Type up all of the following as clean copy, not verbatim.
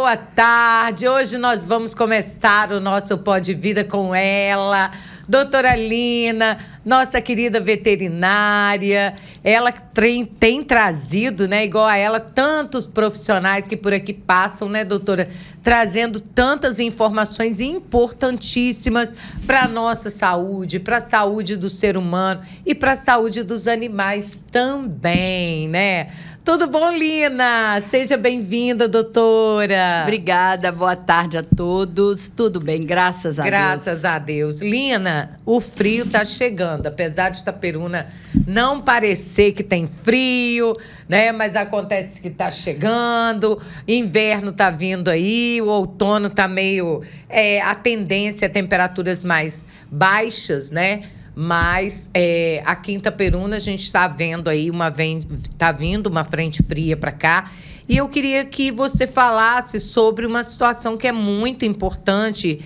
boa tarde. Hoje nós vamos começar o nosso Pode Vida com ela, doutora Lina, nossa querida veterinária. Ela tem trazido, né, igual a ela, tantos profissionais que por aqui passam, né, doutora? Trazendo tantas informações importantíssimas para a nossa saúde, para a saúde do ser humano e para a saúde dos animais também, né? Tudo bom, Lina? Seja bem-vinda, doutora. Obrigada, boa tarde a todos. Tudo bem, graças a Deus. Graças a Deus. Lina, o frio tá chegando, apesar de Itaperuna não parecer que tem frio, né? Mas acontece que tá chegando, inverno tá vindo aí, o outono tá meio... a tendência é temperaturas mais baixas, né? Mas aqui em Itaperuna a gente está vendo aí tá vindo uma frente fria para cá. E eu queria que você falasse sobre uma situação que é muito importante,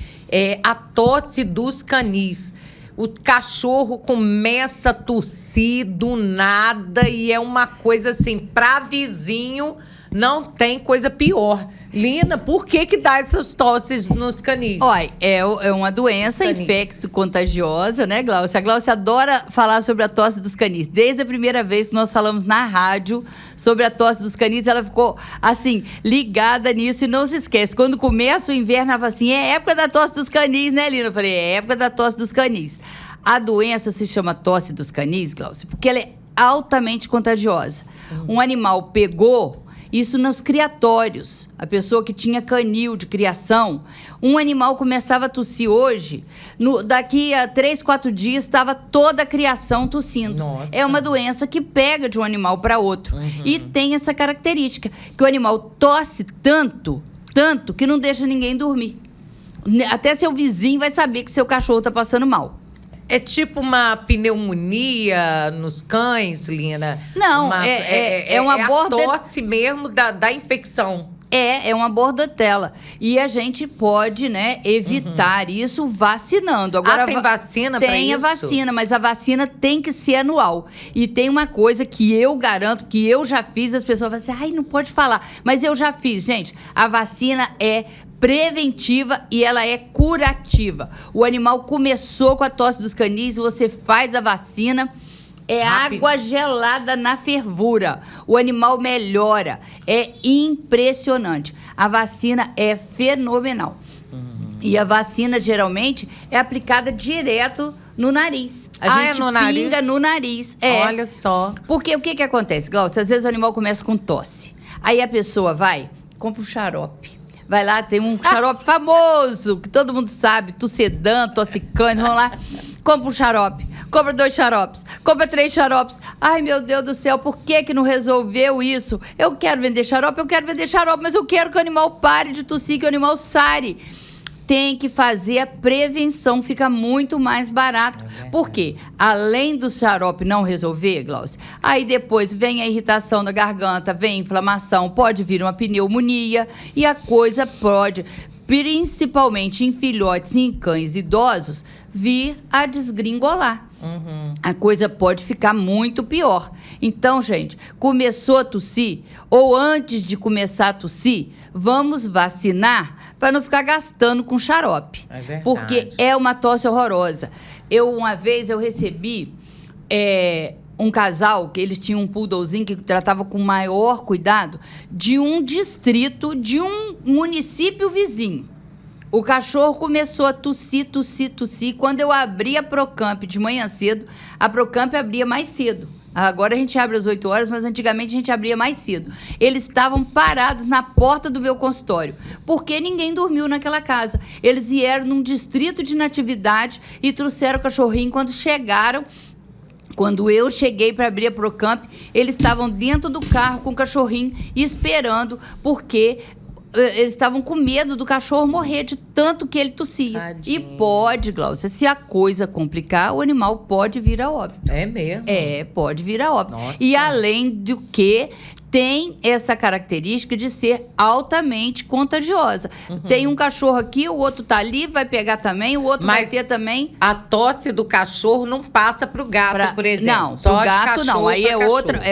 a tosse dos canis. O cachorro começa a tossir do nada e é uma coisa assim, para vizinho não tem coisa pior. Lina, por que dá essas tosses nos canis? Olha, é uma doença infecto-contagiosa, né, Glaucia? A Glaucia adora falar sobre a tosse dos canis. Desde a primeira vez que nós falamos na rádio sobre a tosse dos canis, ela ficou, assim, ligada nisso. E não se esquece, quando começa o inverno, ela fala assim, é época da tosse dos canis, né, Lina? Eu falei, é época da tosse dos canis. A doença se chama tosse dos canis, Glaucia, porque ela é altamente contagiosa. Um animal pegou... Isso nos criatórios. A pessoa que tinha canil de criação, um animal começava a tossir hoje, daqui a 3, 4 dias estava toda a criação tossindo. Nossa. É uma doença que pega de um animal para outro. E tem essa característica, que o animal tosse tanto que não deixa ninguém dormir. Até seu vizinho vai saber que seu cachorro está passando mal. É tipo uma pneumonia nos cães, Lina? Não, é uma a tosse mesmo da infecção. É uma bordetela. E a gente pode, né, evitar isso vacinando. Agora, tem vacina para isso? Tem a vacina, mas a vacina tem que ser anual. E tem uma coisa que eu garanto, que eu já fiz, as pessoas falam assim, ai, não pode falar. Mas eu já fiz, gente. A vacina é preventiva e ela é curativa. O animal começou com a tosse dos canis, você faz a vacina, rápido. Água gelada na fervura. O animal melhora. É impressionante. A vacina é fenomenal. E a vacina, geralmente, é aplicada direto no nariz. A gente pinga no nariz. Olha só. Porque o que acontece, Glaucia? Às vezes o animal começa com tosse. Aí a pessoa compra um xarope. Vai lá, tem um xarope famoso, que todo mundo sabe, Tucedan, Tossicane, vamos lá, compra um xarope, compra 2 xaropes, compra 3 xaropes. Ai, meu Deus do céu, por que não resolveu isso? Eu quero vender xarope, mas eu quero que o animal pare de tossir, que o animal sare. Tem que fazer a prevenção, fica muito mais barato. Por quê? Além do xarope não resolver, Glaucia, aí depois vem a irritação da garganta, vem a inflamação, pode vir uma pneumonia e a coisa pode, principalmente em filhotes e em cães idosos, vir a desgringolar. A coisa pode ficar muito pior. Então, gente, começou a tossir, ou antes de começar a tossir, vamos vacinar para não ficar gastando com xarope. É verdade. Porque é uma tosse horrorosa. Uma vez eu recebi um casal, que eles tinham um poodlezinho que tratava com maior cuidado, de um distrito, de um município vizinho. O cachorro começou a tossir. Quando eu abri a Procamp de manhã cedo, a Procamp abria mais cedo. Agora a gente abre às 8 horas, mas antigamente a gente abria mais cedo. Eles estavam parados na porta do meu consultório, porque ninguém dormiu naquela casa. Eles vieram num distrito de natividade e trouxeram o cachorrinho. Quando eu cheguei para abrir a Procamp, eles estavam dentro do carro com o cachorrinho esperando, porque... eles estavam com medo do cachorro morrer de tanto que ele tossia. Tadinho. E pode, Glaucia, se a coisa complicar, o animal pode vir a óbito. É mesmo? Pode vir a óbito. Nossa. E além do que, tem essa característica de ser altamente contagiosa. Tem um cachorro aqui, o outro tá ali, vai pegar também, o outro vai ter também. A tosse do cachorro não passa pro gato, por exemplo. Não, pro gato não. Aí é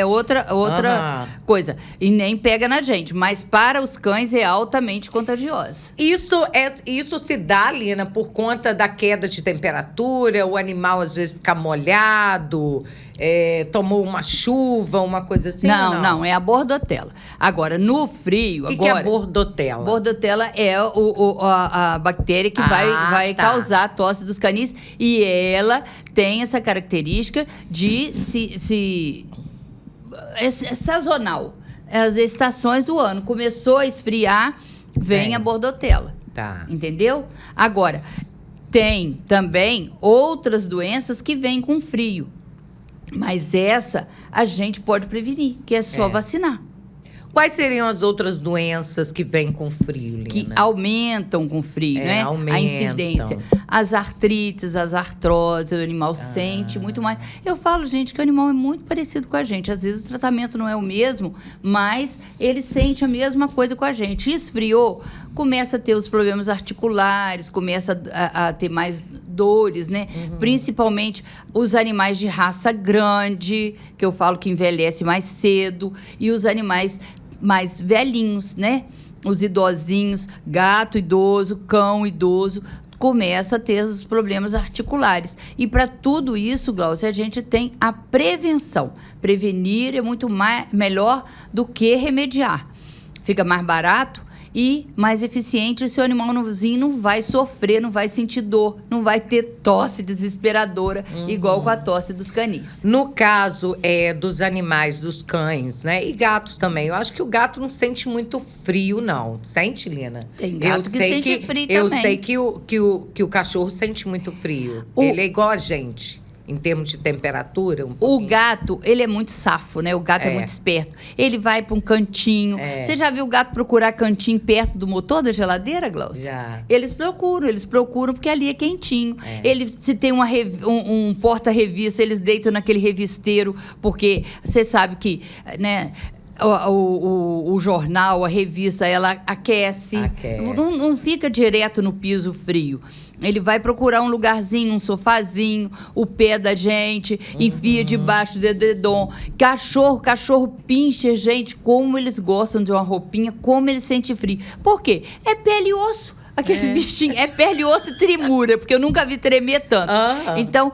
outra coisa. E nem pega na gente. Mas para os cães é altamente contagiosa. Isso se dá, Lina, por conta da queda de temperatura, o animal às vezes fica molhado, tomou uma chuva, uma coisa assim? Não, é a bordotela. Agora, no frio... O que é bordotela? Bordotela é a bactéria que vai causar a tosse dos canis, e ela tem essa característica de é sazonal. As estações do ano. Começou a esfriar, vem a bordotela. Tá. Entendeu? Agora, tem também outras doenças que vêm com frio. Mas essa a gente pode prevenir, que é só vacinar. Quais seriam as outras doenças que vêm com frio, Lina? Que aumentam com frio, né? Aumentam. A incidência. As artrites, as artroses, o animal sente muito mais. Eu falo, gente, que o animal é muito parecido com a gente. Às vezes o tratamento não é o mesmo, mas ele sente a mesma coisa com a gente. Esfriou, começa a ter os problemas articulares, começa a ter mais dores, né? Principalmente os animais de raça grande, que eu falo que envelhece mais cedo, e os animais mais velhinhos, né? Os idosinhos, gato idoso, cão idoso, começa a ter os problemas articulares. E para tudo isso, Glaucia, a gente tem a prevenção. Prevenir é muito melhor do que remediar. Fica mais barato e mais eficiente. O seu animalzinho não vai sofrer, não vai sentir dor, não vai ter tosse desesperadora, igual com a tosse dos canis. No caso dos animais, dos cães, né? E gatos também. Eu acho que o gato não sente muito frio, não. Sente, Lina? Tem gato que sente frio também. Eu sei que o cachorro sente muito frio. Ele é igual a gente. Em termos de temperatura? O gato, ele é muito safo, né? O gato é muito esperto. Ele vai para um cantinho. Você já viu o gato procurar cantinho perto do motor da geladeira, Glaucia? Já. Eles procuram porque ali é quentinho. Se tem um porta-revista, eles deitam naquele revisteiro, porque você sabe que, né? O jornal, a revista, ela aquece. Não fica direto no piso frio. Ele vai procurar um lugarzinho, um sofazinho, o pé da gente, enfia debaixo do edredom. Cachorro pincher, gente, como eles gostam de uma roupinha, como eles sentem frio. Por quê? É pele e osso. Aqueles bichinhos, é pele, osso e tremura, porque eu nunca vi tremer tanto. Então,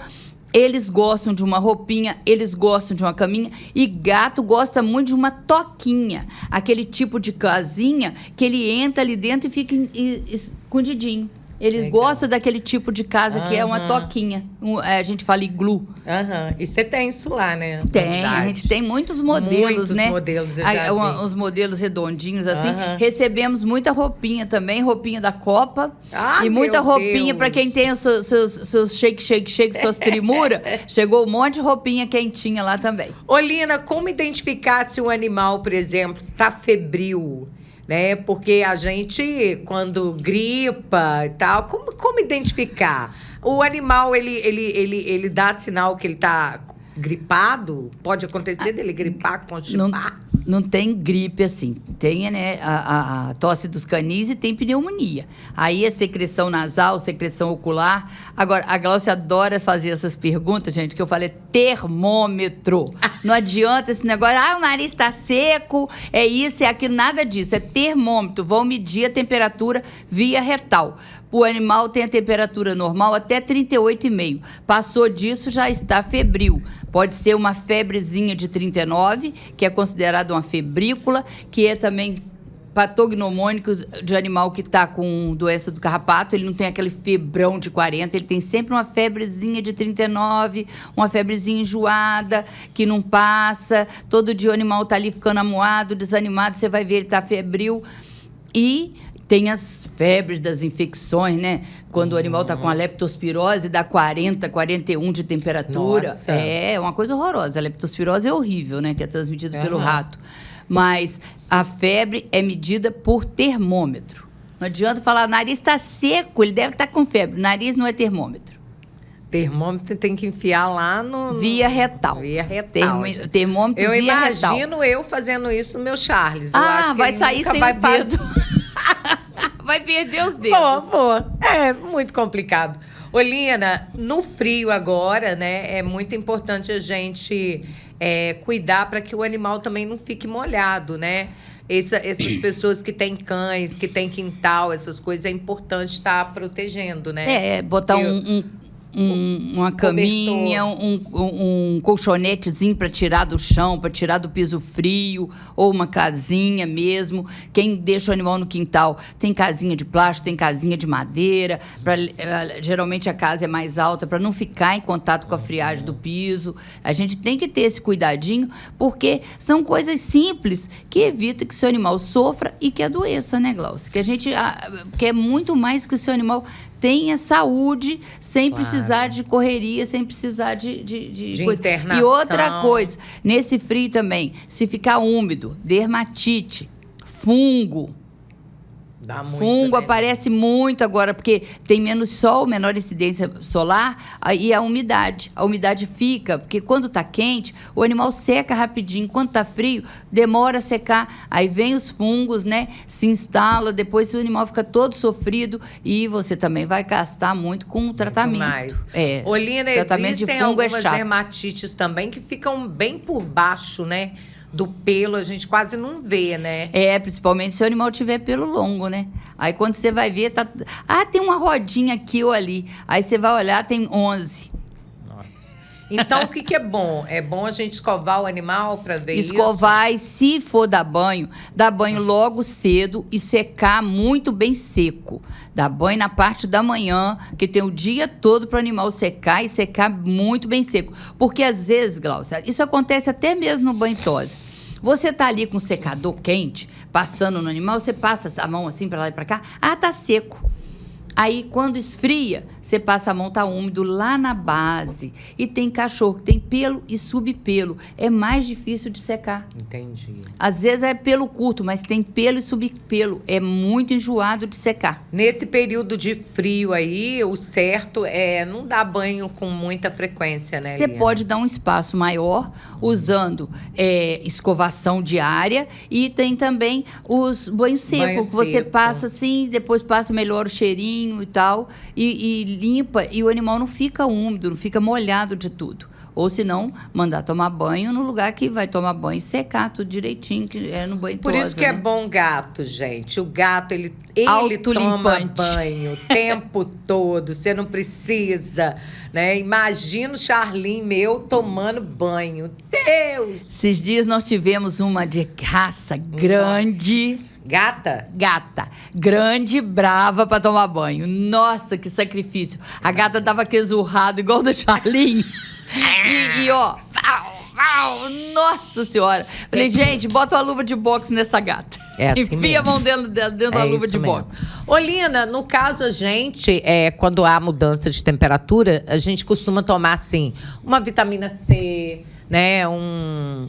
eles gostam de uma roupinha, eles gostam de uma caminha, e gato gosta muito de uma toquinha. Aquele tipo de casinha que ele entra ali dentro e fica escondidinho. Ele gosta daquele tipo de casa que é uma toquinha. A gente fala iglu. E você tem isso lá, né? Tem, a gente tem muitos modelos, né? Modelos, eu já vi. Os modelos redondinhos, assim. Recebemos muita roupinha também, roupinha da Copa. E muita roupinha para quem tem os seus shake, suas trimura. Chegou um monte de roupinha quentinha lá também. Lina, como identificar se um animal, por exemplo, tá febril? Né? Porque a gente, quando gripa e tal, como identificar? O animal, ele dá sinal que ele tá gripado? Pode acontecer dele gripar, constipar? Não tem gripe assim. Tem, né, a tosse dos canis e tem pneumonia. Aí é secreção nasal, secreção ocular. Agora, a Glaucia adora fazer essas perguntas, gente, que eu falo é termômetro. Não adianta esse negócio, o nariz tá seco, é isso, é aquilo, nada disso. É termômetro, vão medir a temperatura via retal. O animal tem a temperatura normal até 38,5. Passou disso, já está febril. Pode ser uma febrezinha de 39, que é considerada uma febrícula, que é também patognomônico de animal que está com doença do carrapato. Ele não tem aquele febrão de 40, ele tem sempre uma febrezinha de 39, uma febrezinha enjoada, que não passa. Todo dia o animal está ali ficando amuado, desanimado, você vai ver, ele está febril. E tem as febres das infecções, né? Quando o animal está com a leptospirose, dá 40, 41 de temperatura. Nossa. É uma coisa horrorosa. A leptospirose é horrível, né? Que é transmitida pelo rato. Mas a febre é medida por termômetro. Não adianta falar, o nariz está seco, ele deve estar com febre. O nariz não é termômetro. Termômetro tem que enfiar lá no... Via retal. Via retal. Termômetro eu via retal. Eu imagino eu fazendo isso no meu Charles. Eu Ah, acho que vai ele sair nunca sem vai os dedos. Vai perder os dedos. Boa. É muito complicado. Olina, no frio agora, né, é muito importante a gente cuidar para que o animal também não fique molhado, né? Essas pessoas que têm cães, que têm quintal, essas coisas, é importante estar protegendo, né? Botar uma caminha, um colchonetezinho para tirar do chão, para tirar do piso frio, ou uma casinha mesmo. Quem deixa o animal no quintal tem casinha de plástico, tem casinha de madeira. Geralmente a casa é mais alta para não ficar em contato com a friagem do piso. A gente tem que ter esse cuidadinho, porque são coisas simples que evitam que o seu animal sofra e que adoeça, né, Glaucia? Que a gente quer muito mais que o seu animal tenha saúde, sem precisar de correria, sem precisar de coisa. Internação. E outra coisa, nesse frio também, se ficar úmido, dermatite, fungo. Fungo aparece muito agora, porque tem menos sol, menor incidência solar, e a umidade. A umidade fica, porque quando está quente, o animal seca rapidinho. Quando está frio, demora a secar. Aí vem os fungos, né? Se instala, depois o animal fica todo sofrido e você também vai gastar muito com o tratamento. Mais. Olina, existem algumas dermatites também que ficam bem por baixo, né? Do pelo, a gente quase não vê, né? Principalmente se o animal tiver pelo longo, né? Aí quando você vai ver, tem uma rodinha aqui ou ali. Aí você vai olhar, tem 11. Nossa. Então, o que é bom? É bom a gente escovar o animal para ver escovar, e se for dar banho logo cedo e secar muito bem seco. Dá banho na parte da manhã, que tem o dia todo para o animal secar e secar muito bem seco. Porque às vezes, Glaucia, isso acontece até mesmo no banho tosa. Você tá ali com o secador quente, passando no animal, você passa a mão assim para lá e para cá, tá seco. Aí, quando esfria, você passa a mão, tá úmido lá na base. E tem cachorro que tem pelo e subpelo. É mais difícil de secar. Entendi. Às vezes é pelo curto, mas tem pelo e subpelo. É muito enjoado de secar. Nesse período de frio aí, o certo é não dar banho com muita frequência, né? Você pode dar um espaço maior, usando escovação diária. E tem também os banhos secos, que você passa assim, depois passa melhor o cheirinho e tal, e limpa, e o animal não fica úmido, não fica molhado de tudo. Ou se não, mandar tomar banho no lugar que vai tomar banho e secar tudo direitinho, que é no banho Por tosa, isso que é bom gato, gente. O gato, ele toma banho o tempo todo. Você não precisa, né? Imagina o Charlinho meu tomando banho. Deus! Esses dias nós tivemos uma de raça grande. Nossa. Gata? Gata. Grande, brava pra tomar banho. Nossa, que sacrifício. A gata dava aquele zurrado igual do Charlinho. Ó... Nossa Senhora. Falei, gente, bota uma luva de boxe nessa gata. Assim enfia mesmo. A mão dentro da luva de boxe. Olina, no caso, a gente, quando há mudança de temperatura, a gente costuma tomar, assim, uma vitamina C, né? Um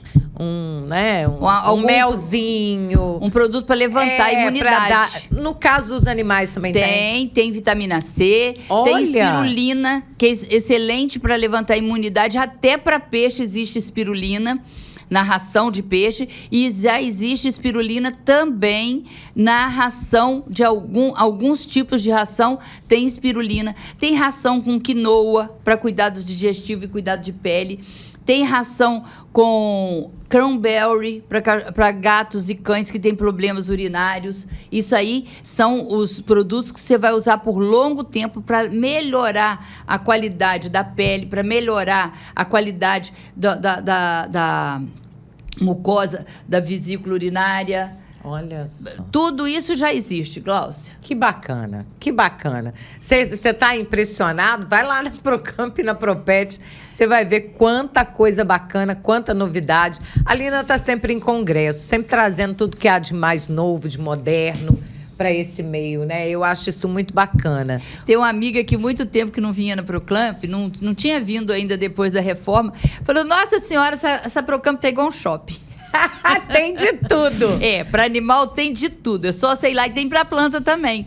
melzinho. Um produto para levantar a imunidade. No caso dos animais também tem. Tem vitamina C, Olha. Tem espirulina, que é excelente para levantar a imunidade. Até para peixe existe espirulina na ração de peixe, e já existe espirulina também na ração de alguns tipos de ração, tem espirulina. Tem ração com quinoa para cuidados digestivos e cuidado de pele. Tem ração com cranberry para gatos e cães que têm problemas urinários. Isso aí são os produtos que você vai usar por longo tempo para melhorar a qualidade da pele, para melhorar a qualidade da mucosa da vesícula urinária. Olha só. Tudo isso já existe, Glaucia. Que bacana, que bacana. Você está impressionado? Vai lá na Procamp e na Propet, você vai ver quanta coisa bacana, quanta novidade. A Lina está sempre em congresso, sempre trazendo tudo que há de mais novo, de moderno para esse meio, né? Eu acho isso muito bacana. Tem uma amiga que muito tempo que não vinha na Procamp, não tinha vindo ainda depois da reforma, falou, nossa senhora, essa Procamp tá igual um shopping. Tem de tudo. Para animal tem de tudo. É só, sei lá, e tem para planta também.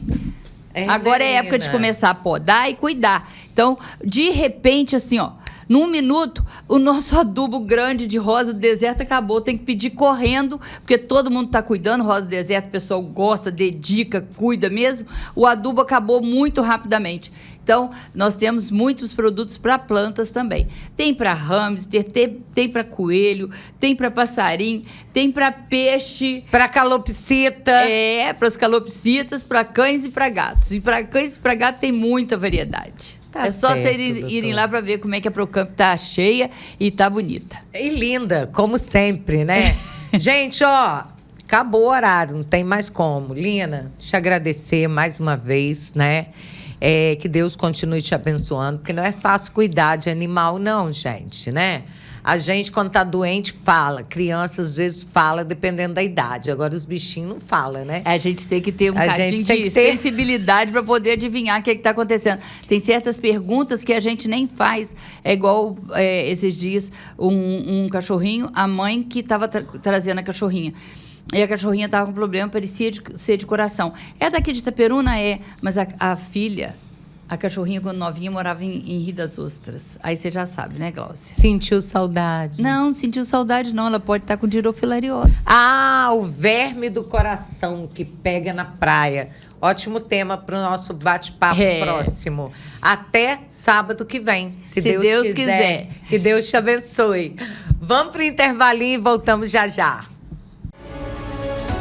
Agora é época de começar a podar e cuidar. Então, de repente, assim, ó, num minuto, o nosso adubo grande de rosa do deserto acabou. Tem que pedir correndo, porque todo mundo está cuidando. Rosa do deserto, o pessoal gosta, dedica, cuida mesmo. O adubo acabou muito rapidamente. Então, nós temos muitos produtos para plantas também. Tem para hamster, tem para coelho, tem para passarinho, tem para peixe. Para calopsita. Para os calopsitas, para cães e para gatos. E para cães e para gatos tem muita variedade. Tá é só certo, vocês irem lá para ver como é que a Procamp tá cheia e tá bonita. E linda, como sempre, né? Gente, ó, acabou o horário, não tem mais como. Lina, te agradecer mais uma vez, né? Que Deus continue te abençoando, porque não é fácil cuidar de animal, não, gente, né? A gente, quando tá doente, fala. Criança, às vezes, fala, dependendo da idade. Agora, os bichinhos não falam, né? A gente tem que ter um bocadinho de sensibilidade para poder adivinhar o que está acontecendo. Tem certas perguntas que a gente nem faz. É igual, esses dias, um cachorrinho, a mãe que estava trazendo a cachorrinha. E a cachorrinha estava com problema, parecia ser de coração. É daqui de Itaperuna? Mas a filha... A cachorrinha, quando novinha, morava em Rio das Ostras. Aí você já sabe, né, Gláucia? Sentiu saudade? Não sentiu saudade, não. Ela pode estar com dirofilariose. Ah, o verme do coração que pega na praia. Ótimo tema para o nosso bate-papo próximo. Até sábado que vem, se Deus quiser. Que Deus te abençoe. Vamos para o intervalinho e voltamos já já.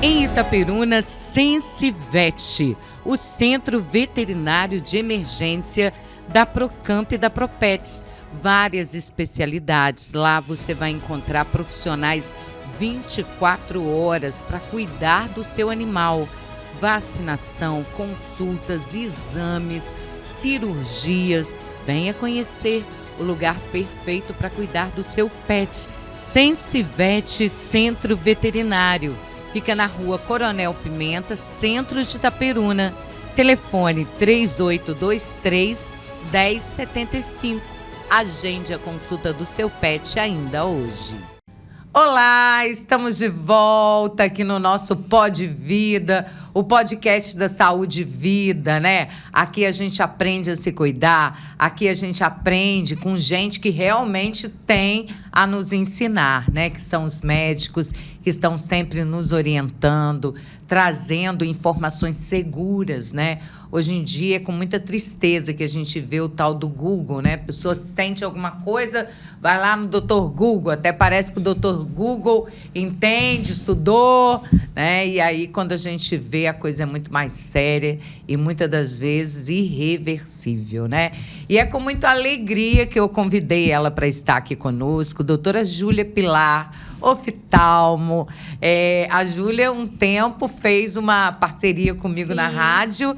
Em Itaperuna, Sensivete, o Centro Veterinário de Emergência da Procamp e da Propet. Várias especialidades. Lá você vai encontrar profissionais 24 horas para cuidar do seu animal. Vacinação, consultas, exames, cirurgias. Venha conhecer o lugar perfeito para cuidar do seu pet. Sensivete Centro Veterinário. Fica na Rua Coronel Pimenta, centro de Itaperuna. Telefone 3823-1075. Agende a consulta do seu pet ainda hoje. Olá, estamos de volta aqui no nosso Pod Vida, o podcast da saúde e vida, né? Aqui a gente aprende a se cuidar, aqui a gente aprende com gente que realmente tem a nos ensinar, né? Que são os médicos que estão sempre nos orientando, trazendo informações seguras, né? Hoje em dia é com muita tristeza que a gente vê o tal do Google, né? A pessoa sente alguma coisa, vai lá no Dr. Google, até parece que o Dr. Google entende, estudou, né? E aí, quando a gente vê, a coisa é muito mais séria e, muitas das vezes, irreversível, né? E é com muita alegria que eu convidei ela para estar aqui conosco, doutora Júlia Pilar, oftalmo. A Júlia, um tempo, fez uma parceria comigo na rádio,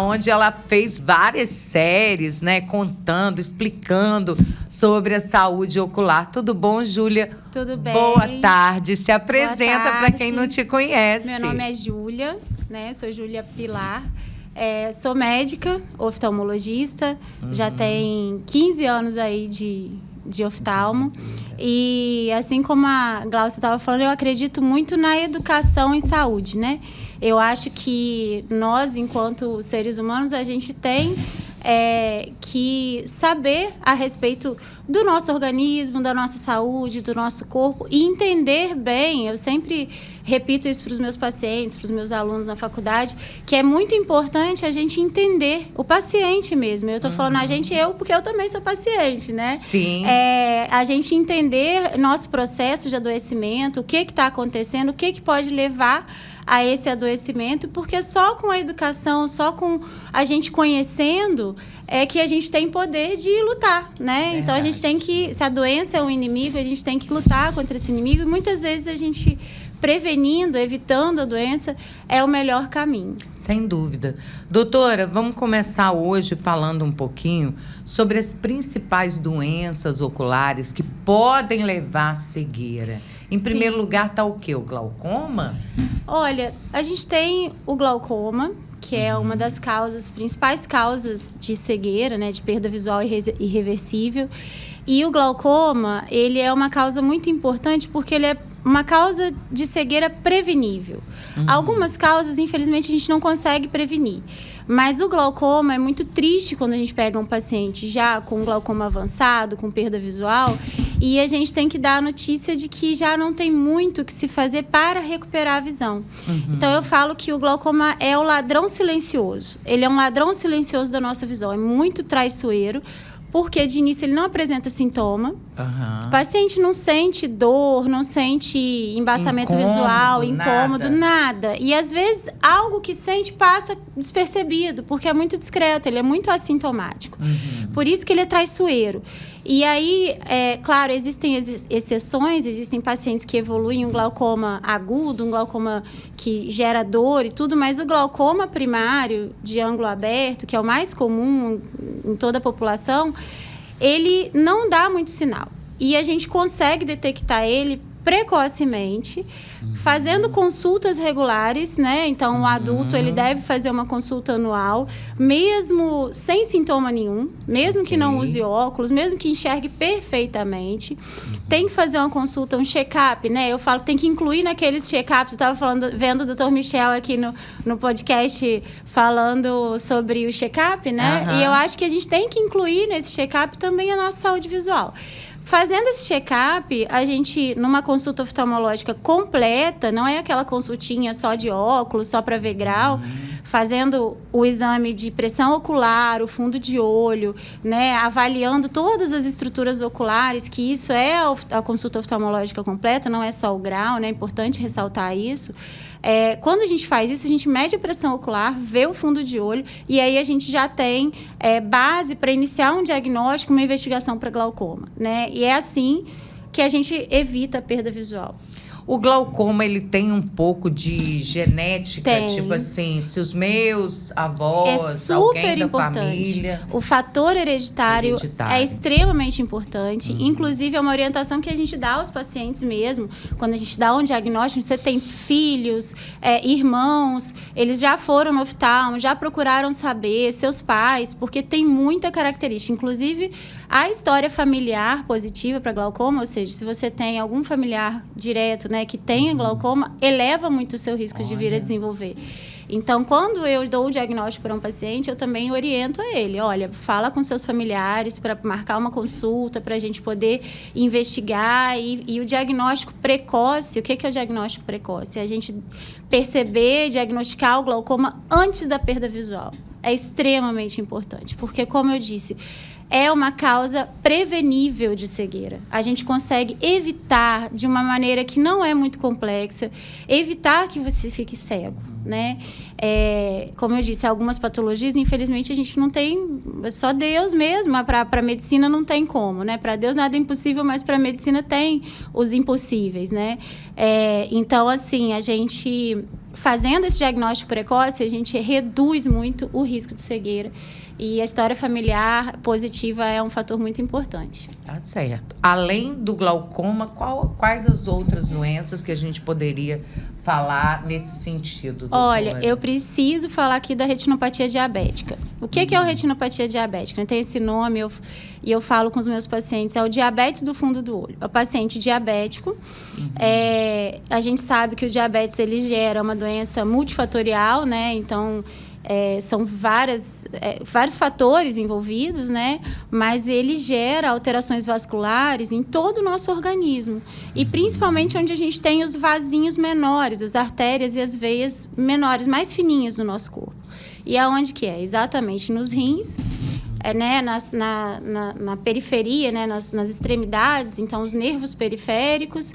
onde ela fez várias séries, né, contando, explicando sobre a saúde ocular. Tudo bom, Júlia? Tudo bem. Boa tarde. Se apresenta para quem não te conhece. Meu nome é Júlia, né? Sou Júlia Pilar. Sou médica, oftalmologista. Já tem 15 anos aí de oftalmo. E assim como a Gláucia estava falando, eu acredito muito na educação em saúde, né? Eu acho que nós, enquanto seres humanos, a gente tem que saber a respeito do nosso organismo, da nossa saúde, do nosso corpo e entender bem. Eu sempre repito isso para os meus pacientes, para os meus alunos na faculdade, que é muito importante a gente entender o paciente mesmo. Eu estou falando a gente, porque eu também sou paciente, né? Sim. A gente entender nosso processo de adoecimento, o que está acontecendo, o que pode levar a esse adoecimento, porque só com a educação, só com a gente conhecendo, é que a gente tem poder de lutar, né? Verdade. Então, a gente tem que, se a doença é um inimigo, a gente tem que lutar contra esse inimigo, e muitas vezes a gente prevenindo, evitando a doença, é o melhor caminho. Sem dúvida. Doutora, vamos começar hoje falando um pouquinho sobre as principais doenças oculares que podem levar à cegueira. Em primeiro lugar, está o quê? O glaucoma? Olha, a gente tem o glaucoma, que é uma das principais causas de cegueira, né, de perda visual irreversível. E o glaucoma, ele é uma causa muito importante porque ele é uma causa de cegueira prevenível. Algumas causas, infelizmente, a gente não consegue prevenir. Mas o glaucoma é muito triste quando a gente pega um paciente já com glaucoma avançado, com perda visual, e a gente tem que dar a notícia de que já não tem muito o que se fazer para recuperar a visão. Então, eu falo que o glaucoma é o ladrão silencioso. Ele é um ladrão silencioso da nossa visão. É muito traiçoeiro, porque de início ele não apresenta sintoma. O paciente não sente dor, não sente embaçamento visual, incômodo, nada. E às vezes algo que sente passa despercebido, porque é muito discreto, ele é muito assintomático. Por isso que ele é traiçoeiro. E aí, claro, existem exceções, existem pacientes que evoluem um glaucoma agudo, um glaucoma que gera dor e tudo, mas o glaucoma primário de ângulo aberto, que é o mais comum em toda a população, ele não dá muito sinal. E a gente consegue detectar ele precocemente, fazendo consultas regulares, né? Então, o adulto, ele deve fazer uma consulta anual, mesmo sem sintoma nenhum, mesmo que não use óculos, mesmo que enxergue perfeitamente. Tem que fazer uma consulta, um check-up, né? Eu falo que tem que incluir naqueles check-ups. Eu estava vendo o Dr. Michel aqui no podcast falando sobre o check-up, né? E eu acho que a gente tem que incluir nesse check-up também a nossa saúde visual. Fazendo esse check-up, a gente, numa consulta oftalmológica completa, não é aquela consultinha só de óculos, só para ver grau, fazendo o exame de pressão ocular, o fundo de olho, né, avaliando todas as estruturas oculares, que isso é a consulta oftalmológica completa, não é só o grau, né, é importante ressaltar isso. Quando a gente faz isso, a gente mede a pressão ocular, vê o fundo de olho, e aí a gente já tem base para iniciar um diagnóstico, uma investigação para glaucoma, né? E é assim que a gente evita a perda visual. O glaucoma, ele tem um pouco de genética? Tem. Tipo assim, se os meus avós, alguém da família... O fator hereditário é extremamente importante. Inclusive, é uma orientação que a gente dá aos pacientes mesmo. Quando a gente dá um diagnóstico, você tem filhos, irmãos, eles já foram no oftalmo, já procuraram saber, seus pais, porque tem muita característica. Inclusive, a história familiar positiva para glaucoma, ou seja, se você tem algum familiar direto, né, que tenha glaucoma, eleva muito o seu risco de vir a desenvolver. Então, quando eu dou o diagnóstico para um paciente, eu também oriento a ele. Olha, fala com seus familiares para marcar uma consulta, para a gente poder investigar. E o diagnóstico precoce, o que é o diagnóstico precoce? É a gente perceber, diagnosticar o glaucoma antes da perda visual. É extremamente importante, porque, como eu disse, é uma causa prevenível de cegueira. A gente consegue evitar, de uma maneira que não é muito complexa, evitar que você fique cego, né? Como eu disse, algumas patologias, infelizmente, a gente não tem... Só Deus mesmo, para a medicina não tem como, né? Para Deus nada é impossível, mas para a medicina tem os impossíveis, né? Então, assim, a gente... Fazendo esse diagnóstico precoce, a gente reduz muito o risco de cegueira. E a história familiar positiva é um fator muito importante. Tá certo. Além do glaucoma, quais as outras doenças que a gente poderia falar nesse sentido, doutora? Olha, eu preciso falar aqui da retinopatia diabética. O que é a retinopatia diabética? Tem esse nome e eu falo com os meus pacientes. É o diabetes do fundo do olho. É o paciente diabético. A gente sabe que o diabetes ele gera uma doença multifatorial, né? Então... são vários fatores envolvidos, né? Mas ele gera alterações vasculares em todo o nosso organismo. E principalmente onde a gente tem os vasinhos menores, as artérias e as veias menores, mais fininhas do nosso corpo. E aonde que é? Exatamente nos rins, né? Na periferia, né? Nas extremidades, então os nervos periféricos,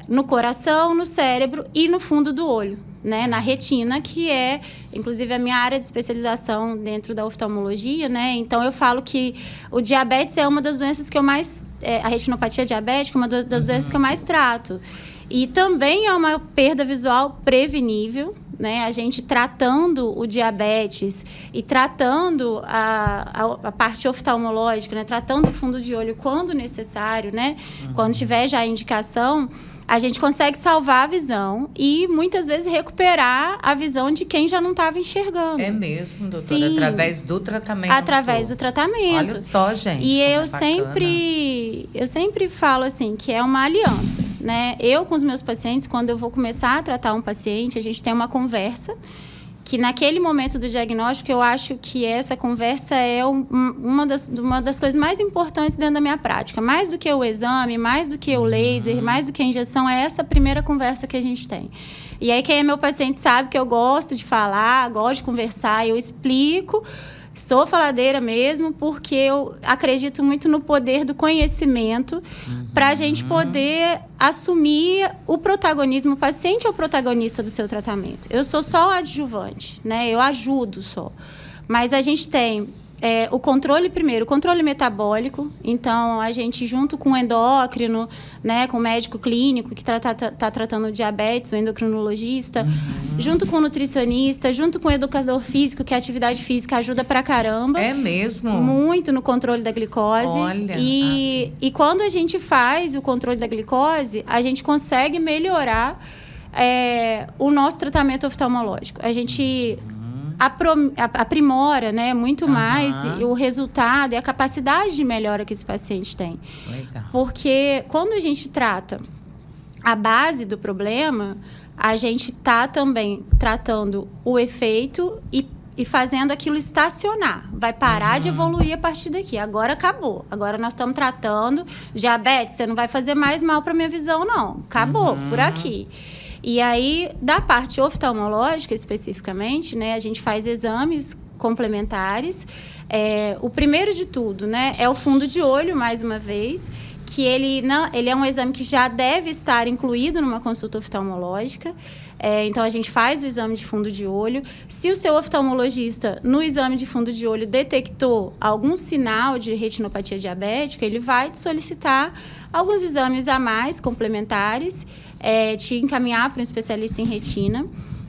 no coração, no cérebro e no fundo do olho. Né, na retina, que é, inclusive, a minha área de especialização dentro da oftalmologia, né? Então, eu falo que o diabetes é uma das doenças que eu mais... a retinopatia diabética é uma das doenças que eu mais trato. E também é uma perda visual prevenível, né? A gente tratando o diabetes e tratando a parte oftalmológica, né? Tratando o fundo de olho quando necessário, né? Quando tiver já a indicação... A gente consegue salvar a visão e, muitas vezes, recuperar a visão de quem já não estava enxergando. É mesmo, doutora? Sim. Através do tratamento? Através do tratamento. Olha só, gente. E eu sempre falo assim, que é uma aliança, né? Eu, com os meus pacientes, quando eu vou começar a tratar um paciente, a gente tem uma conversa que naquele momento do diagnóstico, eu acho que essa conversa é uma das coisas mais importantes dentro da minha prática. Mais do que o exame, mais do que o laser, mais do que a injeção, é essa primeira conversa que a gente tem. E aí, quem é meu paciente sabe que eu gosto de falar, gosto de conversar, eu explico. Sou faladeira mesmo, porque eu acredito muito no poder do conhecimento para a gente poder assumir o protagonismo. O paciente é o protagonista do seu tratamento. Eu sou só o adjuvante, né? Eu ajudo só. Mas a gente tem o controle primeiro, o controle metabólico. Então, a gente, junto com o endócrino, né, com o médico clínico que tá tratando diabetes, o endocrinologista, junto com o nutricionista, junto com o educador físico, que a atividade física ajuda pra caramba. É mesmo? Muito no controle da glicose. Olha. E quando a gente faz o controle da glicose, a gente consegue melhorar o nosso tratamento oftalmológico. A gente aprimora, né, muito mais o resultado e a capacidade de melhora que esse paciente tem. Legal. Porque quando a gente trata a base do problema, a gente está também tratando o efeito e fazendo aquilo estacionar. Vai parar de evoluir a partir daqui. Agora acabou. Agora nós estamos tratando diabetes. Você não vai fazer mais mal para minha visão, não. Acabou, por aqui. E aí, da parte oftalmológica, especificamente, né, a gente faz exames complementares. O primeiro de tudo, né, é o fundo de olho, mais uma vez, que ele é um exame que já deve estar incluído numa consulta oftalmológica. Então, a gente faz o exame de fundo de olho. Se o seu oftalmologista, no exame de fundo de olho, detectou algum sinal de retinopatia diabética, ele vai te solicitar alguns exames a mais, complementares, te encaminhar para um especialista em retina.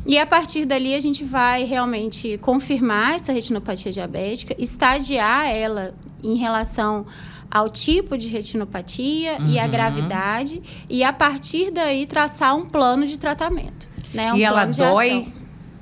E, a partir dali, a gente vai realmente confirmar essa retinopatia diabética, estadiar ela em relação ao tipo de retinopatia e à gravidade, e, a partir daí, traçar um plano de tratamento. Né? E ela dói?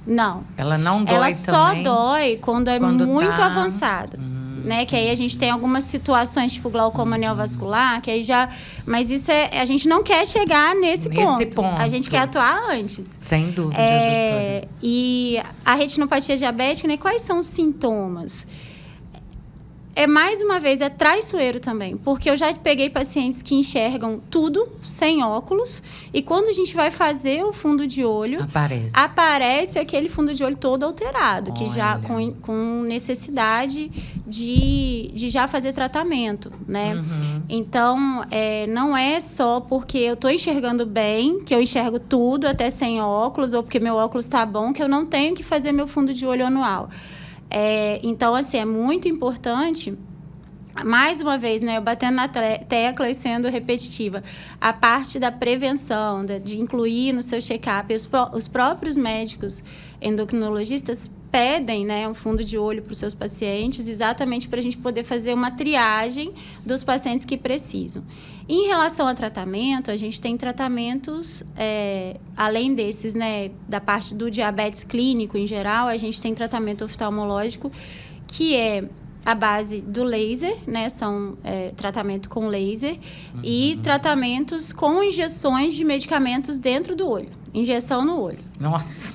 Não. Ela não dói também? Ela só dói quando muito avançada. Né? Que aí a gente tem algumas situações, tipo glaucoma neovascular, que aí já... Mas isso a gente não quer chegar nesse ponto. A gente quer atuar antes. Sem dúvida, doutora. E a retinopatia diabética, né? Quais são os sintomas? Mais uma vez, é traiçoeiro também. Porque eu já peguei pacientes que enxergam tudo sem óculos. E quando a gente vai fazer o fundo de olho... Aparece aquele fundo de olho todo alterado. Que já com necessidade de já fazer tratamento, né? Então, não é só porque eu estou enxergando bem, que eu enxergo tudo, até sem óculos, ou porque meu óculos está bom, que eu não tenho que fazer meu fundo de olho anual. Então, assim, é muito importante, mais uma vez, né, eu batendo na tecla e sendo repetitiva, a parte da prevenção, de incluir no seu check-up. Os próprios médicos endocrinologistas pedem, né, um fundo de olho para os seus pacientes, exatamente para a gente poder fazer uma triagem dos pacientes que precisam. Em relação a tratamento, a gente tem tratamentos, além desses, né, da parte do diabetes clínico em geral, a gente tem tratamento oftalmológico, que é a base do laser, né? São tratamento com laser e tratamentos com injeções de medicamentos dentro do olho. Injeção no olho. Nossa!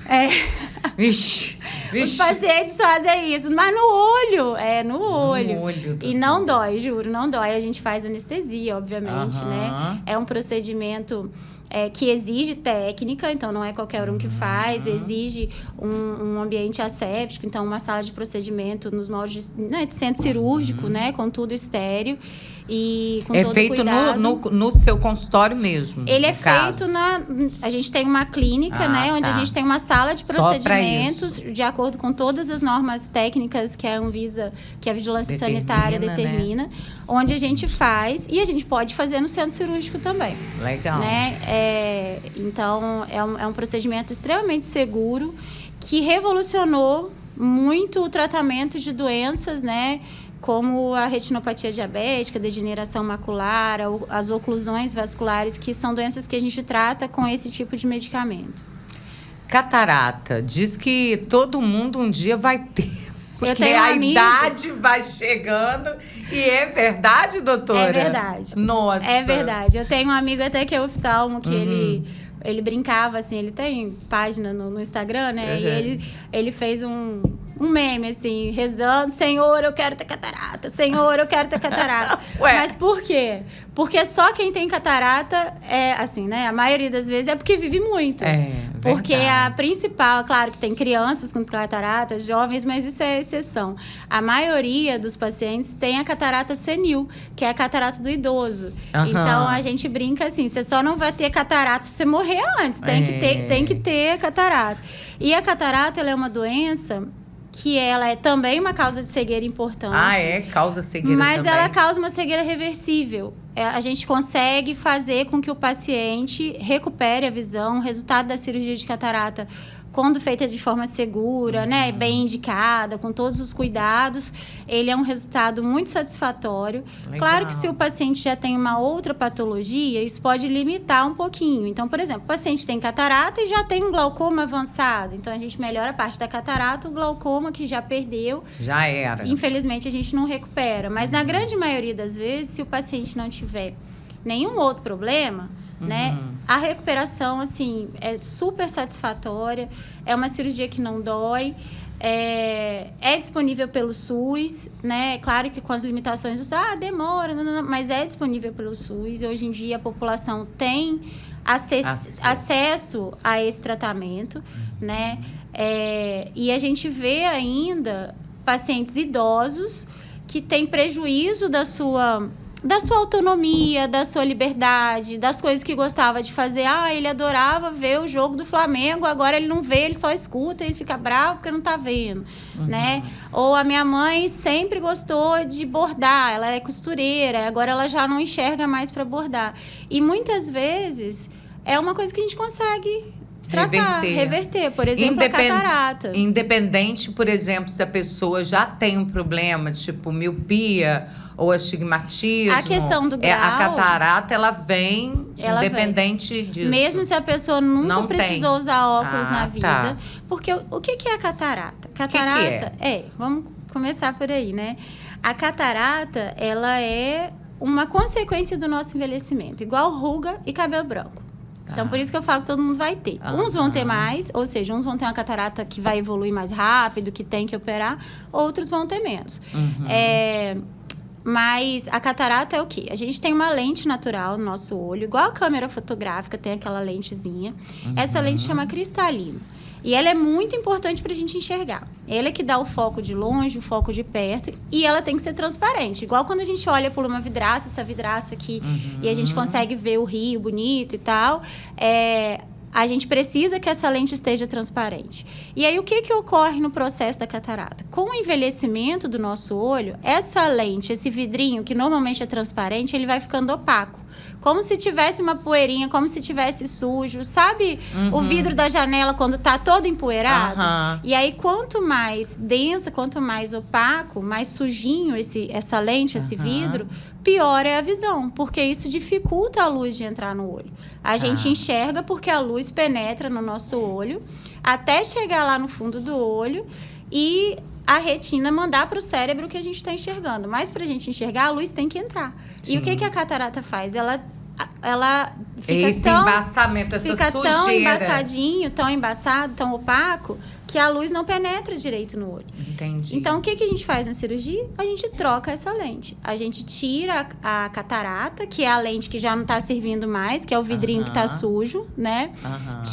Vixe! Os pacientes fazem isso, mas no olho. No olho. No olho. E não dói, juro, não dói. A gente faz anestesia, obviamente, né? É um procedimento... que exige técnica, então não é qualquer um que faz, exige um ambiente asséptico, então uma sala de procedimento nos moldes de centro cirúrgico, né, com tudo estéreo e com todo feito cuidado. No seu consultório mesmo? Ele é feito a gente tem uma clínica, né, onde a gente tem uma sala de procedimentos de acordo com todas as normas técnicas que a Anvisa, que a Vigilância Sanitária determina, né? Onde a gente faz e a gente pode fazer no centro cirúrgico também. Legal. Né? Então, é um procedimento extremamente seguro que revolucionou muito o tratamento de doenças, né? Como a retinopatia diabética, degeneração macular, as oclusões vasculares, que são doenças que a gente trata com esse tipo de medicamento. Catarata. Diz que todo mundo um dia vai ter. Porque a idade vai chegando. E é verdade, doutora? É verdade. Nossa. É verdade. Eu tenho um amigo até que é oftalmo, que ele ele brincava, assim, ele tem página no Instagram, né? E ele fez um meme, assim, rezando: Senhor, eu quero ter catarata, Senhor, eu quero ter catarata. Mas por quê? Porque só quem tem catarata é, assim, né? A maioria das vezes é porque vive muito. Porque a principal, claro que tem crianças com catarata, jovens, mas isso é exceção. A maioria dos pacientes tem a catarata senil, que é a catarata do idoso. Então, a gente brinca assim, você só não vai ter catarata se você morrer antes. Tem que ter catarata. E a catarata, ela é uma doença que ela é também uma causa de cegueira importante. Causa cegueira mas também. Ela causa uma cegueira reversível. A gente consegue fazer com que o paciente recupere a visão. O resultado da cirurgia de catarata, quando feita de forma segura, né, bem indicada, com todos os cuidados, ele é um resultado muito satisfatório. Legal. Claro que se o paciente já tem uma outra patologia, isso pode limitar um pouquinho. Então, por exemplo, o paciente tem catarata e já tem um glaucoma avançado. Então, a gente melhora a parte da catarata, o glaucoma que já perdeu. Já era. Infelizmente, a gente não recupera. Mas, na grande maioria das vezes, se o paciente não tiver nenhum outro problema, né, a recuperação, assim, é super satisfatória. É uma cirurgia que não dói. É disponível pelo SUS, né? Claro que com as limitações do SUS, demora, não, mas é disponível pelo SUS. Hoje em dia, a população tem acesso a esse tratamento, né? E a gente vê ainda pacientes idosos que têm prejuízo da sua autonomia, da sua liberdade, das coisas que gostava de fazer. Ele adorava ver o jogo do Flamengo, agora ele não vê, ele só escuta, ele fica bravo porque não tá vendo, né? Ou a minha mãe sempre gostou de bordar, ela é costureira, agora ela já não enxerga mais para bordar. E muitas vezes é uma coisa que a gente consegue reverter. Por exemplo, a catarata. Independente, por exemplo, se a pessoa já tem um problema, tipo miopia ou astigmatismo. A questão do grau... A catarata, ela vem independente disso. Mesmo se a pessoa nunca precisou usar óculos na vida. Tá. Porque o que é a catarata? Catarata vamos começar por aí, né? A catarata, ela é uma consequência do nosso envelhecimento. Igual ruga e cabelo branco. Então, por isso que eu falo que todo mundo vai ter. Uns vão ter mais, ou seja, uns vão ter uma catarata que vai evoluir mais rápido, que tem que operar, outros vão ter menos. Mas a catarata é o quê? A gente tem uma lente natural no nosso olho, igual a câmera fotográfica, tem aquela lentezinha. Essa lente chama cristalino. E ela é muito importante para a gente enxergar. Ela é que dá o foco de longe, o foco de perto, e ela tem que ser transparente. Igual quando a gente olha por uma vidraça, essa vidraça aqui, e a gente consegue ver o rio bonito e tal, a gente precisa que essa lente esteja transparente. E aí, o que ocorre no processo da catarata? Com o envelhecimento do nosso olho, essa lente, esse vidrinho, que normalmente é transparente, ele vai ficando opaco. Como se tivesse uma poeirinha, como se tivesse sujo. Sabe o vidro da janela quando está todo empoeirado? E aí, quanto mais densa, quanto mais opaco, mais sujinho essa lente, esse vidro, pior é a visão. Porque isso dificulta a luz de entrar no olho. A gente enxerga porque a luz penetra no nosso olho até chegar lá no fundo do olho e a retina mandar para o cérebro o que a gente está enxergando. Mas para a gente enxergar, a luz tem que entrar. Sim. E o que a catarata faz? Ela fica embaçamento, essa fica sujeira. Tão embaçadinho, tão embaçado, tão opaco, que a luz não penetra direito no olho. Entendi. Então, o que a gente faz na cirurgia? A gente troca essa lente. A gente tira a catarata, que é a lente que já não está servindo mais, que é o vidrinho que está sujo, né?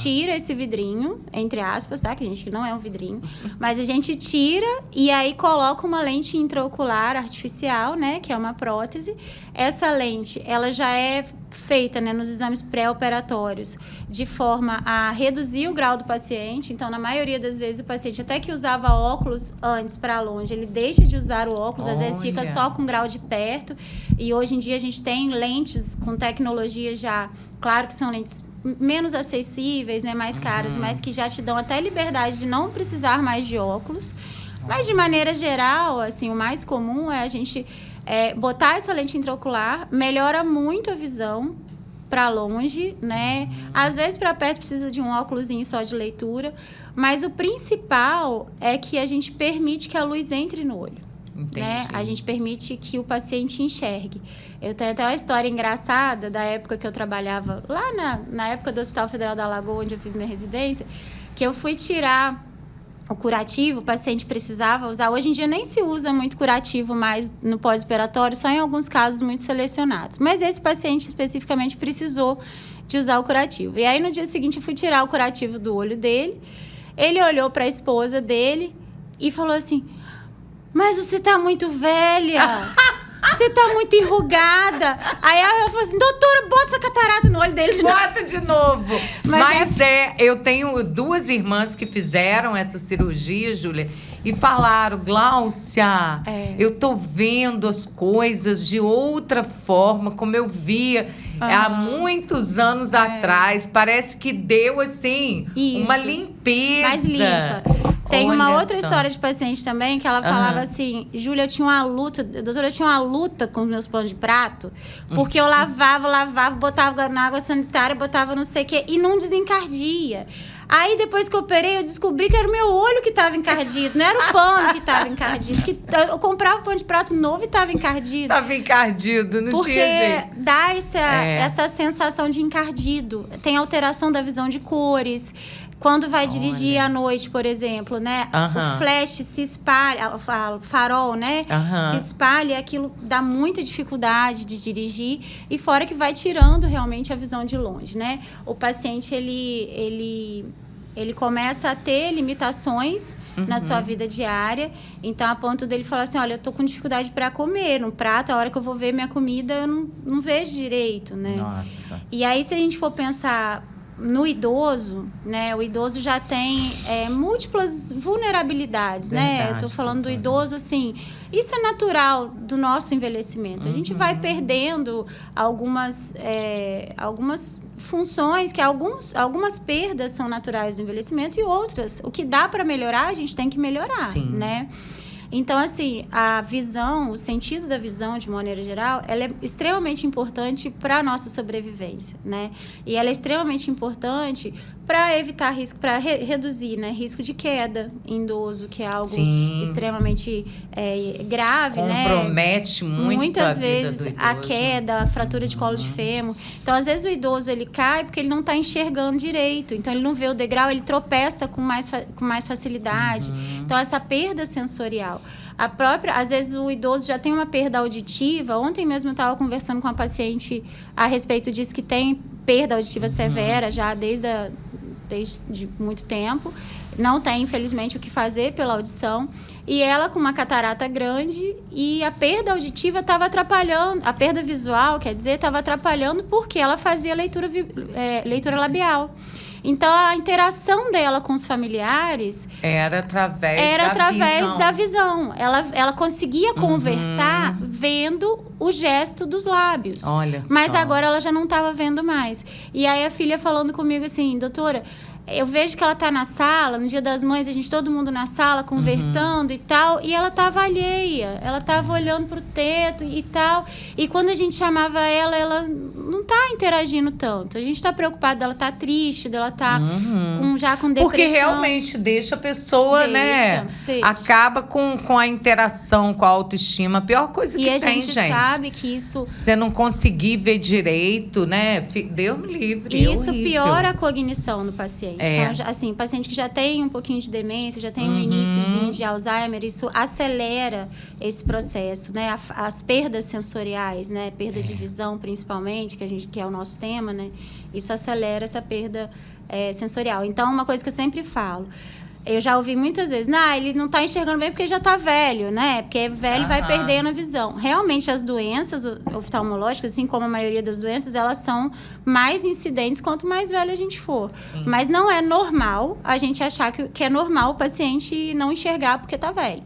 Tira esse vidrinho, entre aspas, tá? Que a gente que não é um vidrinho. Mas a gente tira e aí coloca uma lente intraocular artificial, né? Que é uma prótese. Essa lente, ela já é feita, né, nos exames pré-operatórios de forma a reduzir o grau do paciente. Então, na maioria das vezes, o paciente até que usava óculos antes para longe, ele deixa de usar o óculos, às vezes fica só com grau de perto. E hoje em dia a gente tem lentes com tecnologia já, claro que são lentes menos acessíveis, né, mais caras, mas que já te dão até liberdade de não precisar mais de óculos. Mas, de maneira geral, assim, o mais comum é a gente botar essa lente intraocular, melhora muito a visão para longe, né? Às vezes, para perto, precisa de um óculosinho só de leitura. Mas o principal é que a gente permite que a luz entre no olho. né? A gente permite que o paciente enxergue. Eu tenho até uma história engraçada da época que eu trabalhava lá na época do Hospital Federal da Lagoa, onde eu fiz minha residência, que eu fui tirar o curativo, o paciente precisava usar. Hoje em dia nem se usa muito curativo mais no pós-operatório, só em alguns casos muito selecionados. Mas esse paciente especificamente precisou de usar o curativo. E aí, no dia seguinte, eu fui tirar o curativo do olho dele. Ele olhou para a esposa dele e falou assim: mas você tá muito velha. Você tá muito enrugada. Aí ela falou assim: doutora, bota essa catarata no olho dele de novo. Bota de novo. Mas eu tenho 2 irmãs que fizeram essa cirurgia, Júlia, e falaram: Gláucia, eu tô vendo as coisas de outra forma, como eu via há muitos anos atrás. Parece que deu, assim, uma limpeza. Mais limpa. Tem uma outra história de paciente também, que ela falava assim: Júlia, eu tinha uma luta, doutora, eu tinha uma luta com os meus panos de prato, porque eu lavava, botava na água sanitária, botava não sei o quê, e não desencardia. Aí, depois que eu operei, eu descobri que era o meu olho que estava encardido, não era o pano que estava encardido. Que eu comprava pano de prato novo e estava encardido. Estava encardido, não porque tinha jeito. Dá essa sensação de encardido. Tem alteração da visão de cores. Quando vai dirigir à noite, por exemplo, né? O flash se espalha, o farol, né? Se espalha e aquilo dá muita dificuldade de dirigir. E fora que vai tirando realmente a visão de longe, né? O paciente, ele começa a ter limitações na sua vida diária. Então, a ponto dele falar assim: olha, eu tô com dificuldade para comer. No prato, a hora que eu vou ver minha comida, eu não vejo direito, né? Nossa. E aí, se a gente for pensar no idoso, né? O idoso já tem múltiplas vulnerabilidades, né? Eu tô falando do idoso, assim, isso é natural do nosso envelhecimento. A gente vai perdendo algumas funções, que algumas perdas são naturais do envelhecimento e outras, o que dá para melhorar, a gente tem que melhorar, né? Então, assim, a visão, o sentido da visão, de maneira geral, ela é extremamente importante para a nossa sobrevivência, né? E ela é extremamente importante para evitar risco, para reduzir, né, risco de queda em idoso, que é algo extremamente grave, né? Compromete muito muitas a vida vezes do idoso. A queda, a fratura de colo de fêmur. Então, às vezes o idoso ele cai porque ele não está enxergando direito. Então, ele não vê o degrau, ele tropeça com mais facilidade. Então, essa perda sensorial. Às vezes o idoso já tem uma perda auditiva. Ontem mesmo eu estava conversando com uma paciente a respeito disso, que tem perda auditiva severa já desde muito tempo. Não tem, infelizmente, o que fazer pela audição. E ela com uma catarata grande, e a perda auditiva estava atrapalhando, a perda visual, quer dizer, estava atrapalhando porque ela fazia leitura labial. Então, a interação dela com os familiares era através da visão. Ela conseguia conversar vendo o gesto dos lábios. Olha mas só. Agora ela já não estava vendo mais. E aí a filha falando comigo assim: doutora, eu vejo que ela está na sala, no Dia das Mães, todo mundo na sala conversando e tal, e ela estava alheia, ela estava olhando para o teto e tal, e quando a gente chamava ela não está interagindo tanto. A gente está preocupado dela tá triste, dela tá já com depressão. Porque realmente deixa a pessoa, né? Acaba com a interação, com a autoestima, a pior coisa que tem, gente. E a gente sabe que isso... Você não conseguir ver direito, né? Deus me livre. Isso piora a cognição do paciente. Então, assim, paciente que já tem um pouquinho de demência, já tem um iníciozinho de Alzheimer, isso acelera esse processo, né? As perdas sensoriais, né? Perda de visão, principalmente, que é o nosso tema, né? Isso acelera essa perda sensorial. Então, uma coisa que eu sempre falo, eu já ouvi muitas vezes: ele não está enxergando bem porque já está velho, né? Porque velho vai perdendo a visão. Realmente, as doenças oftalmológicas, assim como a maioria das doenças, elas são mais incidentes quanto mais velho a gente for. Mas não é normal a gente achar que é normal o paciente não enxergar porque está velho.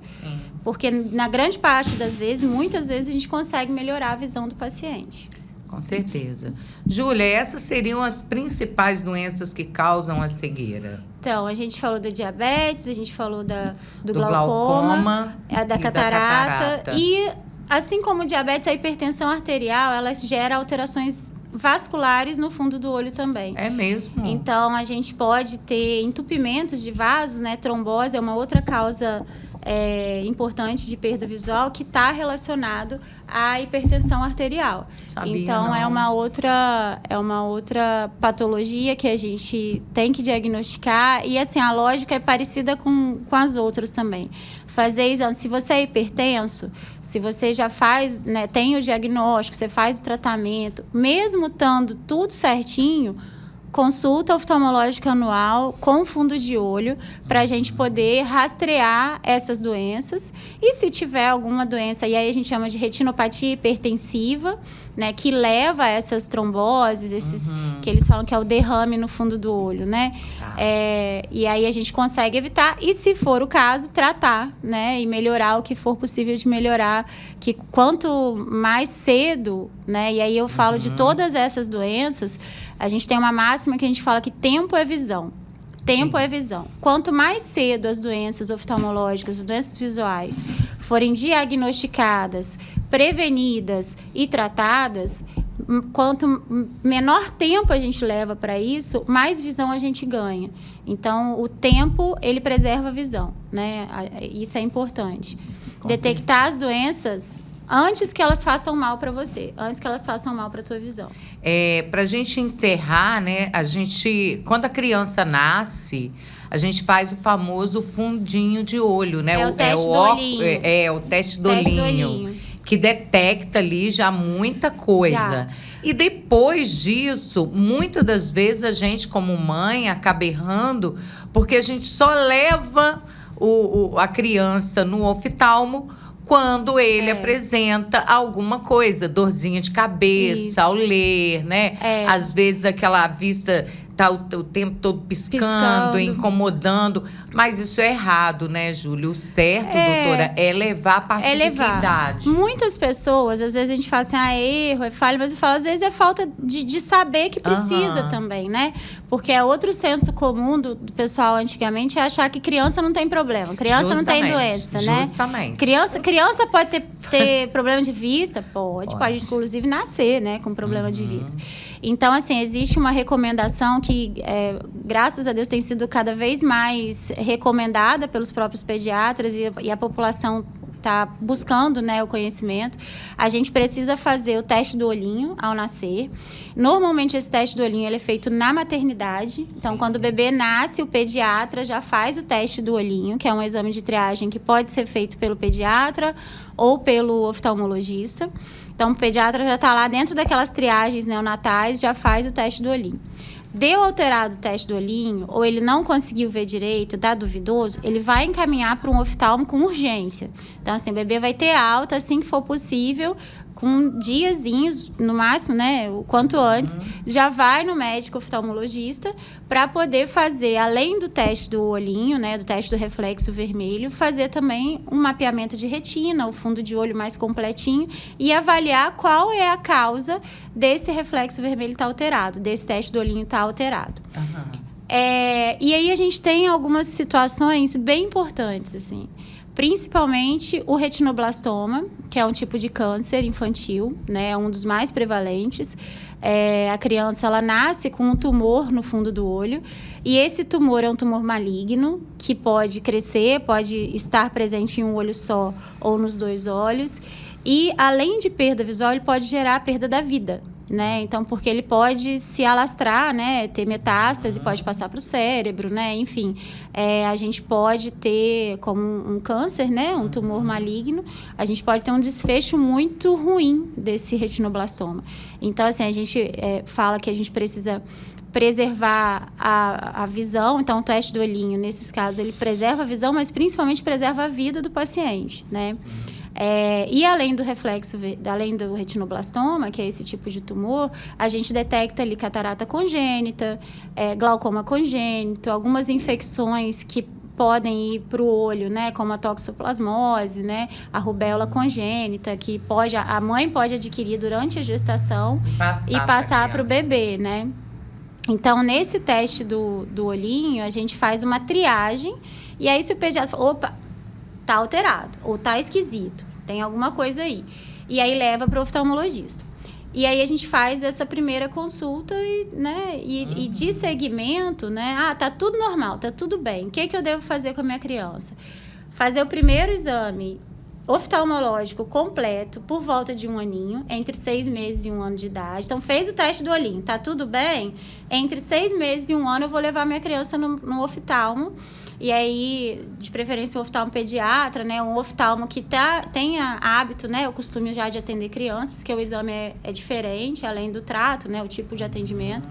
Porque, na grande parte das vezes, muitas vezes, a gente consegue melhorar a visão do paciente. Com certeza. Júlia, essas seriam as principais doenças que causam a cegueira? Então, a gente falou da diabetes, a gente falou do glaucoma, da catarata. E, assim como diabetes, a hipertensão arterial, ela gera alterações vasculares no fundo do olho também. É mesmo? Então, a gente pode ter entupimentos de vasos, né? Trombose é uma outra causa importante de perda visual que está relacionado à hipertensão arterial. Sabia, então, não. é uma outra patologia que a gente tem que diagnosticar. E, assim, a lógica é parecida com as outras também. Fazer exame. Se você é hipertenso, se você já faz, né, tem o diagnóstico, você faz o tratamento, mesmo estando tudo certinho, consulta oftalmológica anual com fundo de olho para a gente poder rastrear essas doenças. E se tiver alguma doença, e aí a gente chama de retinopatia hipertensiva, né, que leva a essas tromboses, que eles falam que é o derrame no fundo do olho, né? E aí a gente consegue evitar e, se for o caso, tratar, né, e melhorar o que for possível de melhorar, que quanto mais cedo, né, e aí eu falo de todas essas doenças, a gente tem uma máxima que a gente fala que tempo é visão. Tempo é visão. Quanto mais cedo as doenças oftalmológicas, as doenças visuais, forem diagnosticadas, prevenidas e tratadas, quanto menor tempo a gente leva para isso, mais visão a gente ganha. Então, o tempo, ele preserva a visão, né? Isso é importante. Detectar as doenças antes que elas façam mal para você, antes que elas façam mal para a tua visão. Para a gente encerrar, né? Quando a criança nasce, a gente faz o famoso fundinho de olho, né? O teste do olhinho. O teste do olhinho, que detecta ali já muita coisa. Já. E depois disso, muitas das vezes a gente, como mãe, acaba errando, porque a gente só leva a criança no oftalmo quando ele apresenta alguma coisa, dorzinha de cabeça, ao ler, né? Às vezes aquela vista tá o tempo todo piscando, incomodando. Mas isso é errado, né, Júlia? O certo, doutora, é levar a partir de que idade? Muitas pessoas, às vezes a gente fala assim, é erro, é falha, mas eu falo, às vezes é falta de saber que precisa também, né? Porque é outro senso comum do pessoal antigamente, é achar que criança não tem problema, criança não tem doença, né? Justamente. Criança pode ter problema de vista? Pode inclusive nascer, né, com problema de vista. Então, assim, existe uma recomendação que, graças a Deus, tem sido cada vez mais recomendada pelos próprios pediatras e a população está buscando, né, o conhecimento. A gente precisa fazer o teste do olhinho ao nascer. Normalmente, esse teste do olhinho ele é feito na maternidade. Então, quando o bebê nasce, o pediatra já faz o teste do olhinho, que é um exame de triagem que pode ser feito pelo pediatra ou pelo oftalmologista. Então, o pediatra já está lá dentro daquelas triagens neonatais, já faz o teste do olhinho. Deu alterado o teste do olhinho, ou ele não conseguiu ver direito, dá duvidoso, ele vai encaminhar para um oftalmo com urgência. Então, assim, o bebê vai ter alta assim que for possível, com diazinhos, no máximo, né, o quanto antes, já vai no médico oftalmologista para poder fazer, além do teste do olhinho, né, do teste do reflexo vermelho, fazer também um mapeamento de retina, o fundo de olho mais completinho, e avaliar qual é a causa desse reflexo vermelho estar alterado, desse teste do olhinho estar alterado. E aí a gente tem algumas situações bem importantes, assim. Principalmente o retinoblastoma, que é um tipo de câncer infantil, né? É um dos mais prevalentes. A criança ela nasce com um tumor no fundo do olho. E esse tumor é um tumor maligno, que pode crescer, pode estar presente em um olho só ou nos dois olhos. E, além de perda visual, ele pode gerar a perda da vida, né? Então, porque ele pode se alastrar, né? Ter metástase, pode passar para o cérebro, né? Enfim, a gente pode ter como um câncer, né? Um tumor maligno. A gente pode ter um desfecho muito ruim desse retinoblastoma. Então, assim, a gente fala que a gente precisa preservar a visão. Então, o teste do olhinho, nesses casos, ele preserva a visão, mas principalmente preserva a vida do paciente, né? E além do reflexo, além do retinoblastoma, que é esse tipo de tumor, a gente detecta ali catarata congênita, glaucoma congênito, algumas infecções que podem ir para o olho, né, como a toxoplasmose, né, a rubéola congênita, que a mãe pode adquirir durante a gestação e passar para o bebê, né? Então, nesse teste do olhinho, a gente faz uma triagem, e aí se o pediatra fala, opa, tá alterado, ou tá esquisito, tem alguma coisa aí. E aí leva para o oftalmologista. E aí a gente faz essa primeira consulta e de segmento, né? Tá tudo normal, tá tudo bem. O que eu devo fazer com a minha criança? fazer o primeiro exame oftalmológico completo por volta de 1 aninho, entre 6 meses e 1 ano de idade. Então, fez o teste do olhinho, tá tudo bem? Entre 6 meses e 1 ano, eu vou levar minha criança no oftalmo. E aí, de preferência, um oftalmo pediatra, né? Um oftalmo que tenha hábito, né? O costume já de atender crianças, que o exame é diferente, além do trato, né? O tipo de atendimento.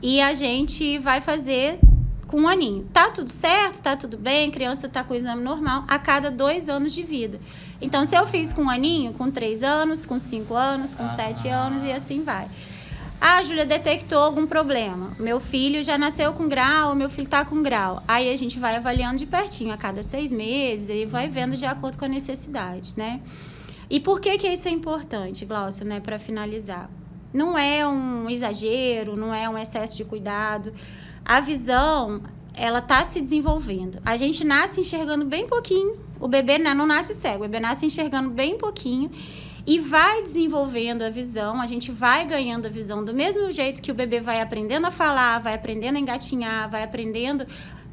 E a gente vai fazer com 1 aninho. Tá tudo certo, tá tudo bem, a criança tá com o exame normal a cada 2 anos de vida. Então, se eu fiz com 1 aninho, com 3 anos, com 5 anos, com 7 anos e assim vai. Ah, Júlia, detectou algum problema. Meu filho já nasceu com grau, meu filho tá com grau. Aí a gente vai avaliando de pertinho a cada 6 meses e vai vendo de acordo com a necessidade, né? E por que isso é importante, Glaucia, né, para finalizar? Não é um exagero, não é um excesso de cuidado. A visão, ela está se desenvolvendo. A gente nasce enxergando bem pouquinho. O bebê não nasce cego, o bebê nasce enxergando bem pouquinho e vai desenvolvendo a visão. A gente vai ganhando a visão do mesmo jeito que o bebê vai aprendendo a falar, vai aprendendo a engatinhar, vai aprendendo,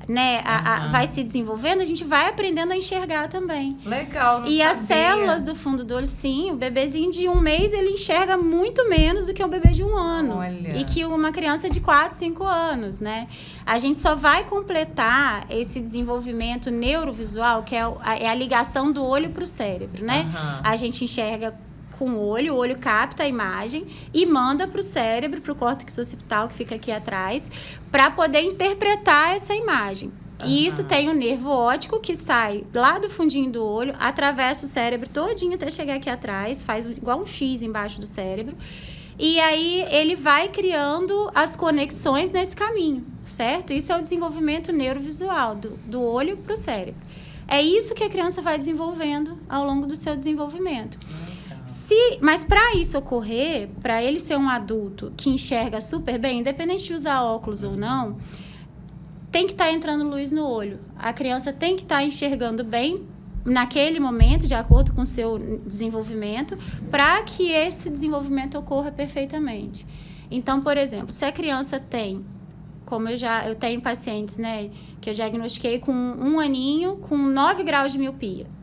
né, vai se desenvolvendo, a gente vai aprendendo a enxergar também. Legal, não E sabia. as células do fundo do olho, sim, o bebezinho de 1 mês, ele enxerga muito menos do que o bebê de 1 ano. Olha. E que uma criança de 4, 5 anos, né? A gente só vai completar esse desenvolvimento neurovisual, que é a ligação do olho para o cérebro, né? A gente enxerga com o olho capta a imagem e manda para o cérebro, para o córtex occipital, que fica aqui atrás, para poder interpretar essa imagem. E isso tem um nervo óptico que sai lá do fundinho do olho, atravessa o cérebro todinho até chegar aqui atrás, faz igual um X embaixo do cérebro. E aí ele vai criando as conexões nesse caminho, certo? Isso é o desenvolvimento neurovisual, do olho para o cérebro. É isso que a criança vai desenvolvendo ao longo do seu desenvolvimento. Mas para isso ocorrer, para ele ser um adulto que enxerga super bem, independente de usar óculos ou não, tem que estar entrando luz no olho. A criança tem que estar enxergando bem naquele momento, de acordo com o seu desenvolvimento, para que esse desenvolvimento ocorra perfeitamente. Então, por exemplo, se a criança tem, como eu tenho pacientes, né, que eu diagnostiquei com 1 aninho, com 9 graus de miopia.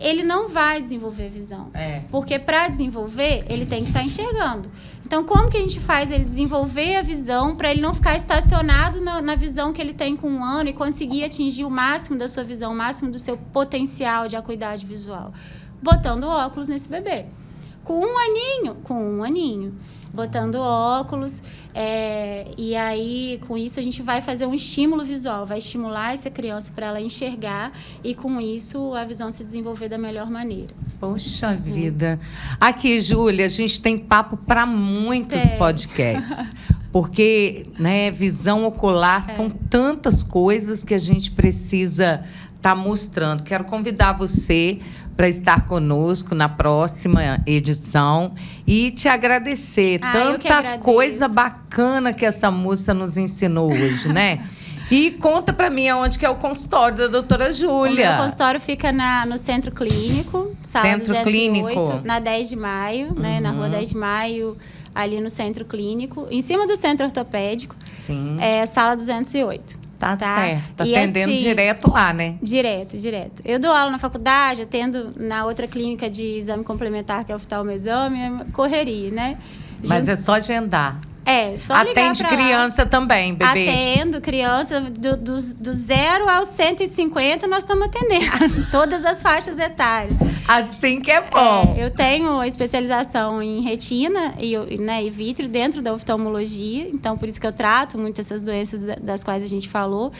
Ele não vai desenvolver visão. Porque para desenvolver, ele tem que estar enxergando. Então, como que a gente faz ele desenvolver a visão para ele não ficar estacionado na visão que ele tem com 1 ano e conseguir atingir o máximo da sua visão, o máximo do seu potencial de acuidade visual? Botando óculos nesse bebê. Com 1 aninho. Botando óculos, e aí, com isso, a gente vai fazer um estímulo visual, vai estimular essa criança para ela enxergar e, com isso, a visão se desenvolver da melhor maneira. Poxa vida. Aqui, Júlia, a gente tem papo para muitos podcasts. Porque, né, visão ocular são tantas coisas que a gente precisa estar mostrando. Quero convidar você para estar conosco na próxima edição e te agradecer. Tanta coisa bacana que essa moça nos ensinou hoje, né? E conta para mim aonde que é o consultório da doutora Júlia. O meu consultório fica no Centro Clínico, sala Centro 208, Clínico. na 10 de maio, né? Na rua 10 de maio, ali no Centro Clínico, em cima do Centro Ortopédico. Sim. Sala 208. Tá certo. E atendendo assim, direto lá, né? Direto. Eu dou aula na faculdade, atendo na outra clínica de exame complementar, que é o oftalmoexame, é correria, né? Mas é só agendar. Só ligar Atende pra criança lá. também, bebê? Atendo criança do 0 aos 150, nós estamos atendendo. Todas as faixas etárias. Assim que é bom. Eu tenho especialização em retina e vítreo dentro da oftalmologia. Então, por isso que eu trato muito essas doenças das quais a gente falou.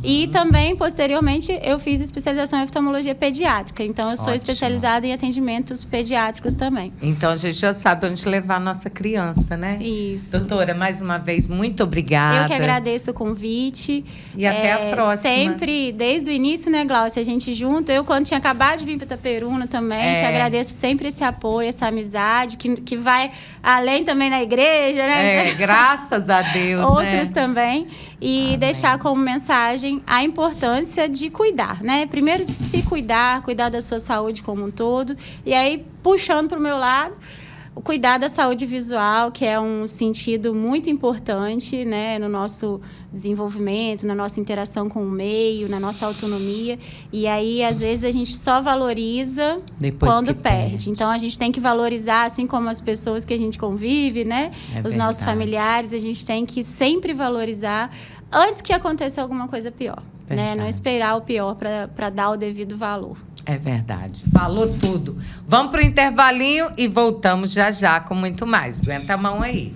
E também, posteriormente, eu fiz especialização em oftalmologia pediátrica. Então, eu sou especializada em atendimentos pediátricos também. Então, a gente já sabe onde levar a nossa criança, né? Isso. Doutora, mais uma vez, muito obrigada. Eu que agradeço o convite. E até a próxima. Sempre, desde o início, né, Glaucia, a gente junto. Eu, quando tinha acabado de vir para Itaperuna também, te agradeço sempre esse apoio, essa amizade, que vai além também na igreja, né? Graças a Deus, Outros né? também. E deixar como mensagem a importância de cuidar, né? Primeiro de se cuidar da sua saúde como um todo. E aí, puxando para o meu lado, cuidar da saúde visual, que é um sentido muito importante, né, no nosso desenvolvimento, na nossa interação com o meio, na nossa autonomia. E aí, às vezes, a gente só valoriza Depois quando que perde. Então, a gente tem que valorizar, assim como as pessoas que a gente convive, né? Os nossos familiares, a gente tem que sempre valorizar antes que aconteça alguma coisa pior. Né? Não esperar o pior para dar o devido valor. É verdade. Falou tudo. Vamos para o intervalinho e voltamos já já com muito mais. Aguenta a mão aí.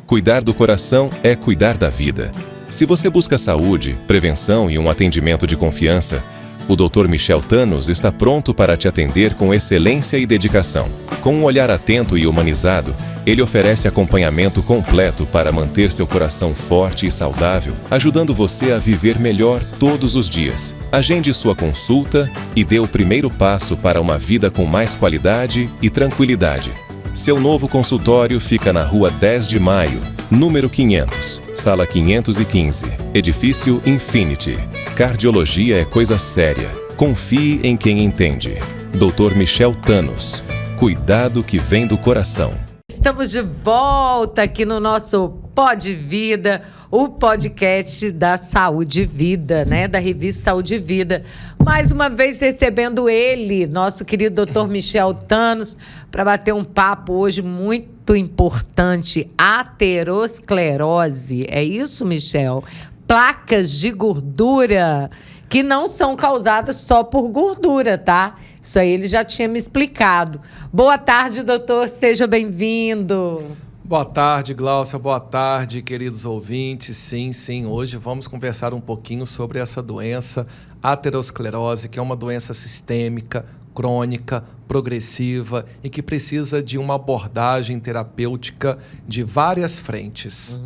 Cuidar do coração é cuidar da vida. Se você busca saúde, prevenção e um atendimento de confiança, o Dr. Michel Thanos está pronto para te atender com excelência e dedicação. Com um olhar atento e humanizado, ele oferece acompanhamento completo para manter seu coração forte e saudável, ajudando você a viver melhor todos os dias. Agende sua consulta e dê o primeiro passo para uma vida com mais qualidade e tranquilidade. Seu novo consultório fica na Rua 10 de Maio, número 500, sala 515, edifício Infinity. Cardiologia é coisa séria. Confie em quem entende. Dr. Michel Thanos. Cuidado que vem do coração. Estamos de volta aqui no nosso Pod Vida, o podcast da Saúde e Vida, né? Da revista Saúde e Vida. Mais uma vez recebendo ele, nosso querido Dr. Michel Thanos, para bater um papo hoje muito importante. Aterosclerose. É isso, Michel? Placas de gordura que não são causadas só por gordura, tá? Isso aí ele já tinha me explicado. Boa tarde, doutor. Seja bem-vindo. Boa tarde, Gláucia. Boa tarde, queridos ouvintes. Sim. Hoje vamos conversar um pouquinho sobre essa doença, aterosclerose, que é uma doença sistêmica, crônica, progressiva e que precisa de uma abordagem terapêutica de várias frentes.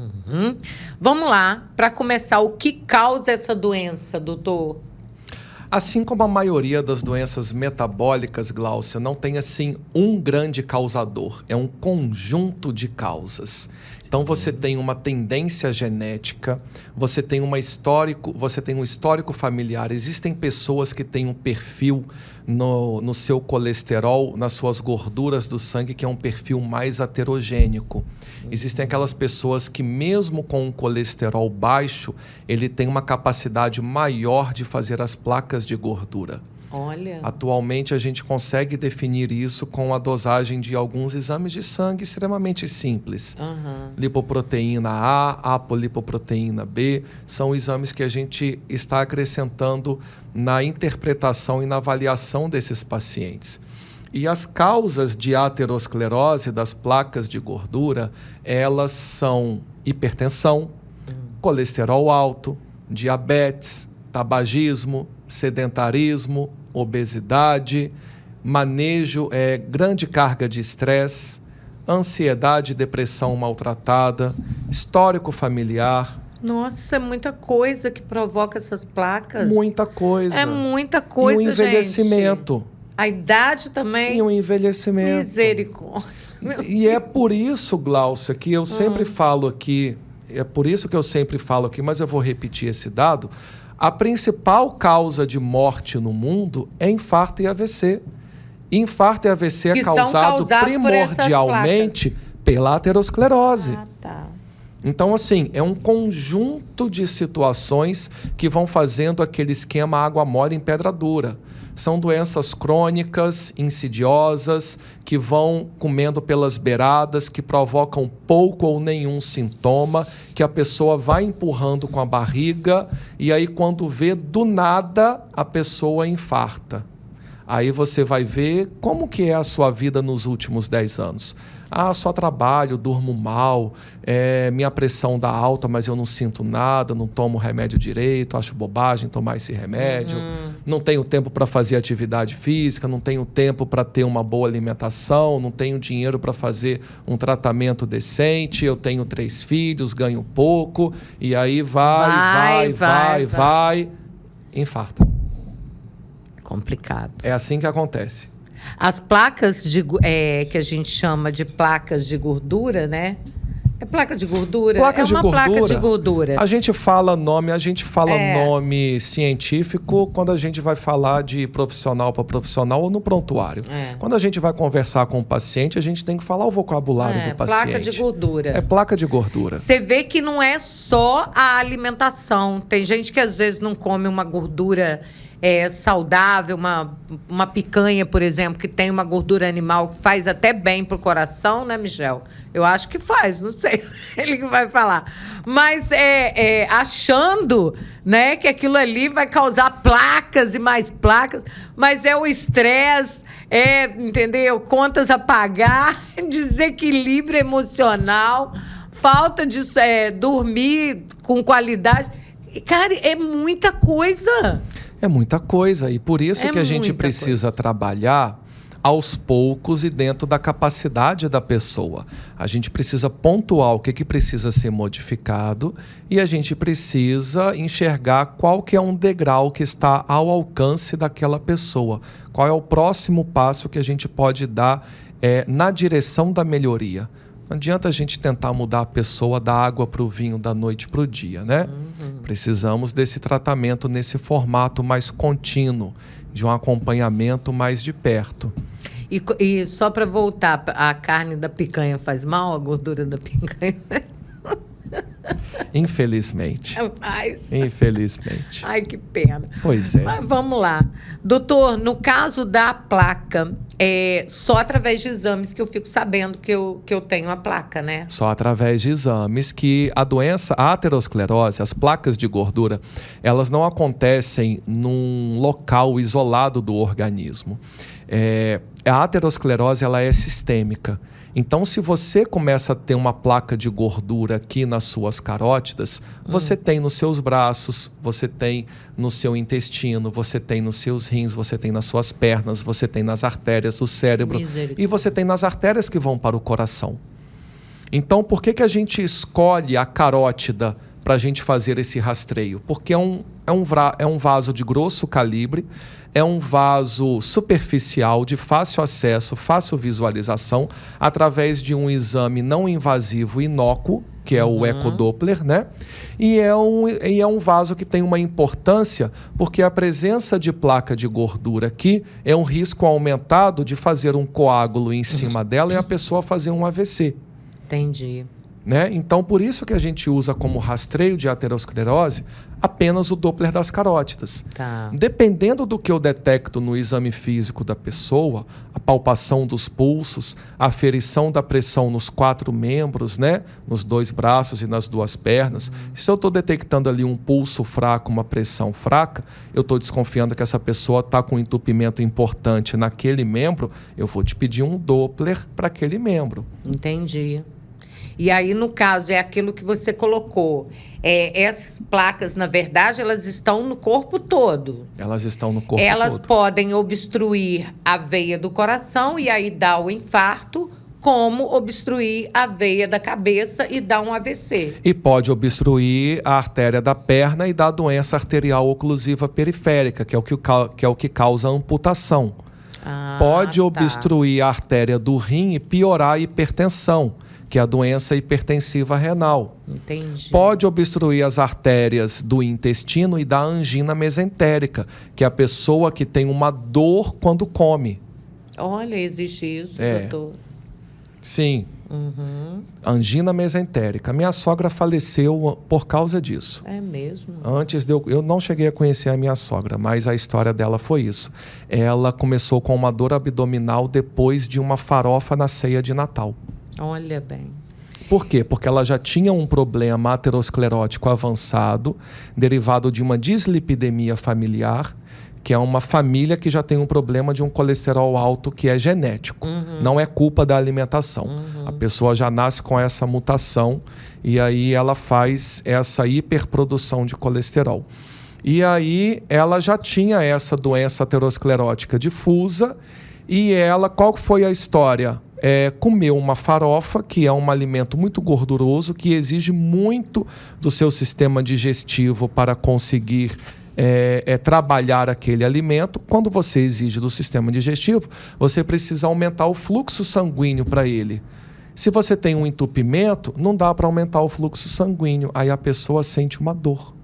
Vamos lá, para começar, o que causa essa doença, doutor? Assim como a maioria das doenças metabólicas, Gláucia, não tem assim um grande causador, é um conjunto de causas. Então você tem uma tendência genética, você tem um histórico familiar. Existem pessoas que têm um perfil no seu colesterol, nas suas gorduras do sangue, que é um perfil mais aterogênico. Existem aquelas pessoas que, mesmo com um colesterol baixo, ele tem uma capacidade maior de fazer as placas de gordura. Olha. Atualmente, a gente consegue definir isso com a dosagem de alguns exames de sangue extremamente simples. Lipoproteína A, apolipoproteína B, são exames que a gente está acrescentando na interpretação e na avaliação desses pacientes. E as causas de aterosclerose, das placas de gordura, elas são hipertensão, colesterol alto, diabetes, tabagismo, sedentarismo, obesidade, grande carga de estresse, ansiedade, depressão maltratada, histórico familiar. Nossa, é muita coisa que provoca essas placas. Muita coisa. É muita coisa, e o envelhecimento. gente. A idade também. E o envelhecimento. Misericórdia. E é por isso, Gláucia, que eu sempre falo aqui, mas eu vou repetir esse dado. A principal causa de morte no mundo é infarto e AVC. Infarto e AVC é causado primordialmente pela aterosclerose. Tá. Então, assim, é um conjunto de situações que vão fazendo aquele esquema água mole em pedra dura. São doenças crônicas, insidiosas, que vão comendo pelas beiradas, que provocam pouco ou nenhum sintoma, que a pessoa vai empurrando com a barriga e aí quando vê, do nada, a pessoa infarta. Aí você vai ver como que é a sua vida nos últimos 10 anos. Só trabalho, durmo mal, minha pressão dá alta, mas eu não sinto nada, não tomo remédio direito, acho bobagem tomar esse remédio, não tenho tempo para fazer atividade física, não tenho tempo para ter uma boa alimentação, não tenho dinheiro para fazer um tratamento decente, eu tenho 3 filhos, ganho pouco, e aí vai, infarta. Complicado. É assim que acontece. As placas que a gente chama de placas de gordura, né? É placa de gordura? Placa é de uma gordura. placa de gordura. A gente fala nome científico quando a gente vai falar de profissional para profissional ou no prontuário. Quando a gente vai conversar com o paciente, a gente tem que falar o vocabulário do paciente. Placa de gordura. É placa de gordura. Você vê que não é só a alimentação. Tem gente que às vezes não come uma gordura saudável, uma picanha, por exemplo, que tem uma gordura animal que faz até bem pro coração, né, Michel? Eu acho que faz, não sei. Ele que vai falar. Mas achando, né, que aquilo ali vai causar placas e mais placas, mas é o estresse, entendeu? Contas a pagar, desequilíbrio emocional, falta de dormir com qualidade. Cara, é muita coisa. É muita coisa. E por isso que a gente precisa trabalhar aos poucos e dentro da capacidade da pessoa. A gente precisa pontuar o que precisa ser modificado e a gente precisa enxergar qual que é um degrau que está ao alcance daquela pessoa. Qual é o próximo passo que a gente pode dar na direção da melhoria. Não adianta a gente tentar mudar a pessoa da água para o vinho, da noite para o dia, né? Precisamos desse tratamento nesse formato mais contínuo, de um acompanhamento mais de perto. E só para voltar, a carne da picanha faz mal? A gordura da picanha? Infelizmente. Infelizmente. Ai, que pena. Pois é. Mas vamos lá. Doutor, no caso da placa, só através de exames que eu fico sabendo que eu tenho a placa, né? Só através de exames que a doença, a aterosclerose, as placas de gordura, elas não acontecem num local isolado do organismo. A aterosclerose, ela é sistêmica. Então, se você começa a ter uma placa de gordura aqui nas suas carótidas, você tem nos seus braços, você tem no seu intestino, você tem nos seus rins, você tem nas suas pernas, você tem nas artérias do cérebro e você tem nas artérias que vão para o coração. Então, por que a gente escolhe a carótida para a gente fazer esse rastreio? Porque é um vaso de grosso calibre, é um vaso superficial, de fácil acesso, fácil visualização, através de um exame não invasivo inócuo, que é o ecodoppler, né? E é um vaso que tem uma importância, porque a presença de placa de gordura aqui é um risco aumentado de fazer um coágulo em cima dela e a pessoa fazer um AVC. Entendi. Né? Então, por isso que a gente usa como rastreio de aterosclerose apenas o Doppler das carótidas. Tá. Dependendo do que eu detecto no exame físico da pessoa, a palpação dos pulsos, a aferição da pressão nos 4 membros, né? Nos 2 braços e nas 2 pernas. Se eu estou detectando ali um pulso fraco, uma pressão fraca, eu estou desconfiando que essa pessoa está com um entupimento importante naquele membro, eu vou te pedir um Doppler para aquele membro. Entendi. E aí, no caso, é aquilo que você colocou. Essas placas, na verdade, elas estão no corpo todo. Elas estão no corpo todo. Elas podem obstruir a veia do coração e aí dar o infarto, como obstruir a veia da cabeça e dar um AVC. E pode obstruir a artéria da perna e dar doença arterial oclusiva periférica, que é o que causa amputação. Pode obstruir a artéria do rim e piorar a hipertensão, que é a doença hipertensiva renal. Entendi. Pode obstruir as artérias do intestino e dar angina mesentérica, que é a pessoa que tem uma dor quando come. Olha, existe isso, doutor. Sim. Angina mesentérica. Minha sogra faleceu por causa disso. É mesmo? Antes eu não cheguei a conhecer a minha sogra, mas a história dela foi isso. Ela começou com uma dor abdominal depois de uma farofa na ceia de Natal. Olha bem. Por quê? Porque ela já tinha um problema aterosclerótico avançado, derivado de uma dislipidemia familiar, que é uma família que já tem um problema de um colesterol alto que é genético. Não é culpa da alimentação. A pessoa já nasce com essa mutação e aí ela faz essa hiperprodução de colesterol. E aí ela já tinha essa doença aterosclerótica difusa e ela, qual foi a história? Comeu uma farofa, que é um alimento muito gorduroso, que exige muito do seu sistema digestivo para conseguir trabalhar aquele alimento. Quando você exige do sistema digestivo, você precisa aumentar o fluxo sanguíneo para ele. Se você tem um entupimento, não dá para aumentar o fluxo sanguíneo. Aí a pessoa sente uma dor,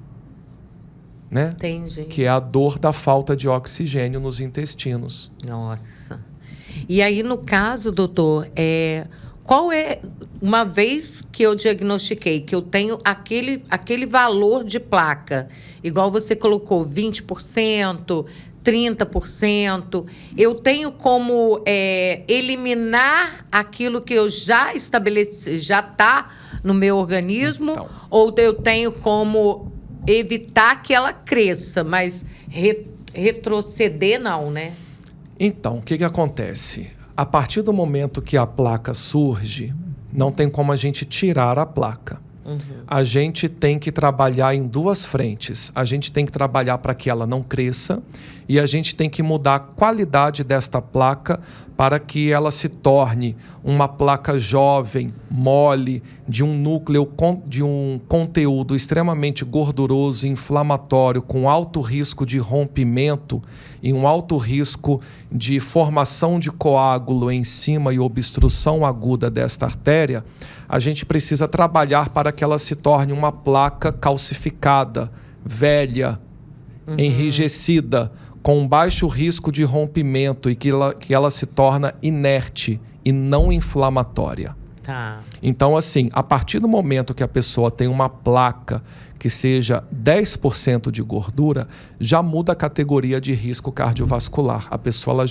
né? Entendi. Que é a dor da falta de oxigênio nos intestinos. Nossa. E aí, no caso, doutor, qual é... Uma vez que eu diagnostiquei que eu tenho aquele valor de placa, igual você colocou, 20%, 30%, eu tenho como eliminar aquilo que eu já estabeleci, já está no meu organismo, Então. ou eu tenho como evitar que ela cresça, mas retroceder não, né? Então, o que acontece? A partir do momento que a placa surge, não tem como a gente tirar a placa. A gente tem que trabalhar em duas frentes. A gente tem que trabalhar para que ela não cresça e a gente tem que mudar a qualidade desta placa para que ela se torne uma placa jovem, mole, de um núcleo, de um conteúdo extremamente gorduroso, inflamatório, com alto risco de rompimento e um alto risco de formação de coágulo em cima e obstrução aguda desta artéria. A gente precisa trabalhar para que ela se torne uma placa calcificada, velha, enrijecida, com baixo risco de rompimento e que ela se torna inerte e não inflamatória. Tá. Então, assim, a partir do momento que a pessoa tem uma placa que seja 10% de gordura, já muda a categoria de risco cardiovascular. A pessoa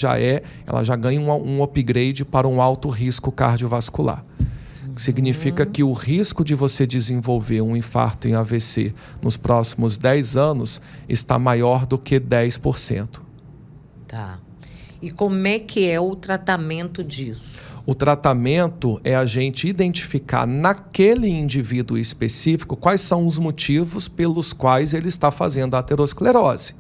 ela já ganha um upgrade para um alto risco cardiovascular. Significa que o risco de você desenvolver um infarto em AVC nos próximos 10 anos está maior do que 10%. Tá. E como é que é o tratamento disso? O tratamento é a gente identificar naquele indivíduo específico quais são os motivos pelos quais ele está fazendo a aterosclerose.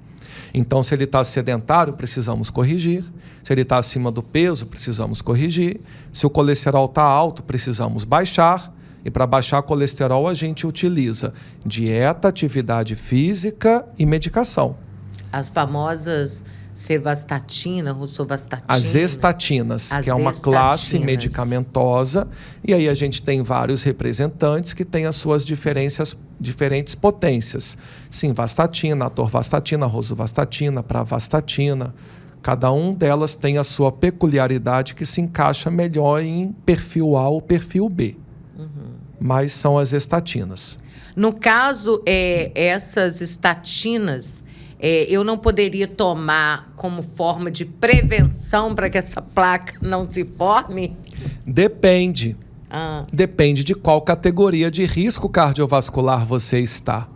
Então, se ele está sedentário, precisamos corrigir. Se ele está acima do peso, precisamos corrigir. Se o colesterol está alto, precisamos baixar. E para baixar colesterol, a gente utiliza dieta, atividade física e medicação. As famosas cevastatina, rosuvastatina. As estatinas, que é uma classe medicamentosa. E aí a gente tem vários representantes que têm as suas diferentes potências. Simvastatina, atorvastatina, rosuvastatina, pravastatina. Cada um delas tem a sua peculiaridade que se encaixa melhor em perfil A ou perfil B. Mas são as estatinas. No caso, essas estatinas, eu não poderia tomar como forma de prevenção para que essa placa não se forme? Depende. Depende de qual categoria de risco cardiovascular você está.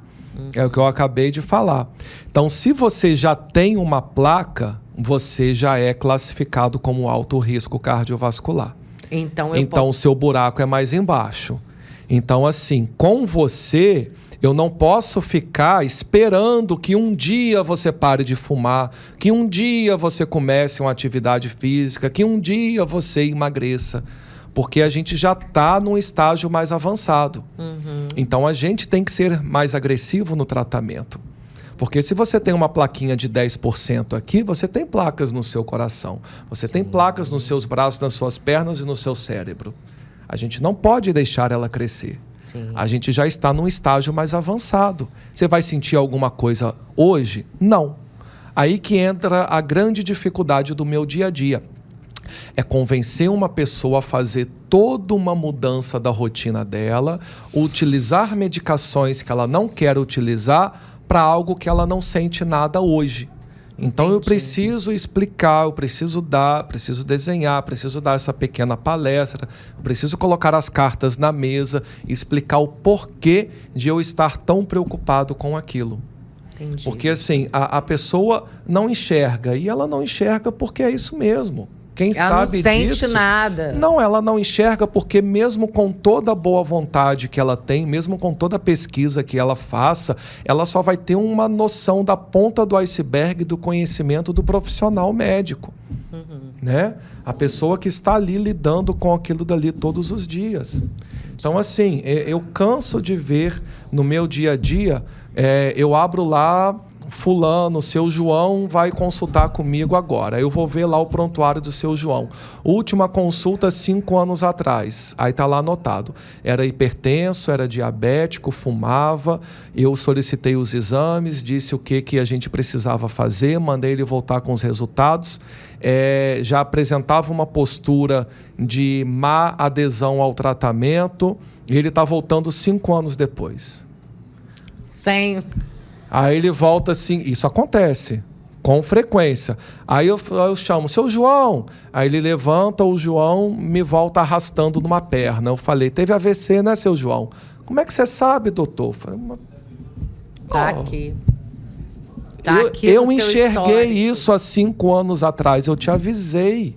É o que eu acabei de falar. Então, se você já tem uma placa, você já é classificado como alto risco cardiovascular. Então o seu buraco é mais embaixo. Então, assim, com você, eu não posso ficar esperando que um dia você pare de fumar, que um dia você comece uma atividade física, que um dia você emagreça. Porque a gente já está num estágio mais avançado. Então, a gente tem que ser mais agressivo no tratamento. Porque se você tem uma plaquinha de 10% aqui, você tem placas no seu coração. Você tem placas nos seus braços, nas suas pernas e no seu cérebro. A gente não pode deixar ela crescer. Sim. A gente já está num estágio mais avançado. Você vai sentir alguma coisa hoje? Não. Aí que entra a grande dificuldade do meu dia a dia. É convencer uma pessoa a fazer toda uma mudança da rotina dela, utilizar medicações que ela não quer utilizar para algo que ela não sente nada hoje. Então eu preciso explicar, eu preciso desenhar, preciso dar essa pequena palestra, eu preciso colocar as cartas na mesa e explicar o porquê de eu estar tão preocupado com aquilo. Entendi. Porque assim, a pessoa não enxerga, e ela não enxerga porque é isso mesmo. Quem sabe disso... Ela não sente nada. Não, ela não enxerga porque mesmo com toda a boa vontade que ela tem, mesmo com toda a pesquisa que ela faça, ela só vai ter uma noção da ponta do iceberg do conhecimento do profissional médico. Né? A pessoa que está ali lidando com aquilo dali todos os dias. Então, assim, eu canso de ver no meu dia a dia, eu abro lá fulano, seu João vai consultar comigo agora. Eu vou ver lá o prontuário do seu João. Última consulta 5 anos atrás. Aí tá lá anotado. Era hipertenso, era diabético, fumava. Eu solicitei os exames, disse o que a gente precisava fazer, mandei ele voltar com os resultados. Já apresentava uma postura de má adesão ao tratamento e ele está voltando 5 anos depois. Sem... Aí ele volta assim, isso acontece com frequência. Aí eu chamo, seu João. Aí ele levanta, o João me volta arrastando numa perna. Eu falei, teve AVC, né, seu João? Como é que você sabe, doutor? Eu falei, tá aqui. Tá aqui eu no seu enxerguei histórico. isso há 5 anos atrás, eu te avisei.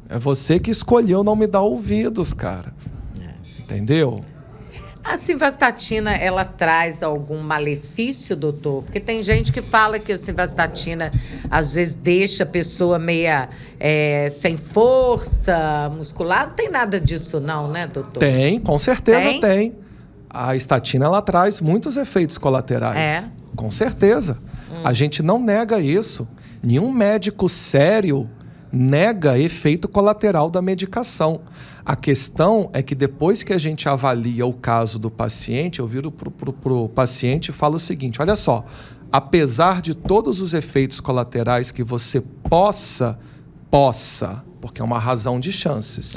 É você que escolheu não me dar ouvidos, cara. Entendeu? A simvastatina, ela traz algum malefício, doutor? Porque tem gente que fala que a simvastatina, às vezes, deixa a pessoa meia sem força muscular. Não tem nada disso não, né, doutor? Tem, com certeza tem. A estatina, ela traz muitos efeitos colaterais. Com certeza. A gente não nega isso. Nenhum médico sério nega efeito colateral da medicação. A questão é que depois que a gente avalia o caso do paciente, eu viro pro paciente e falo o seguinte, olha só, apesar de todos os efeitos colaterais que você possa, porque é uma razão de chances,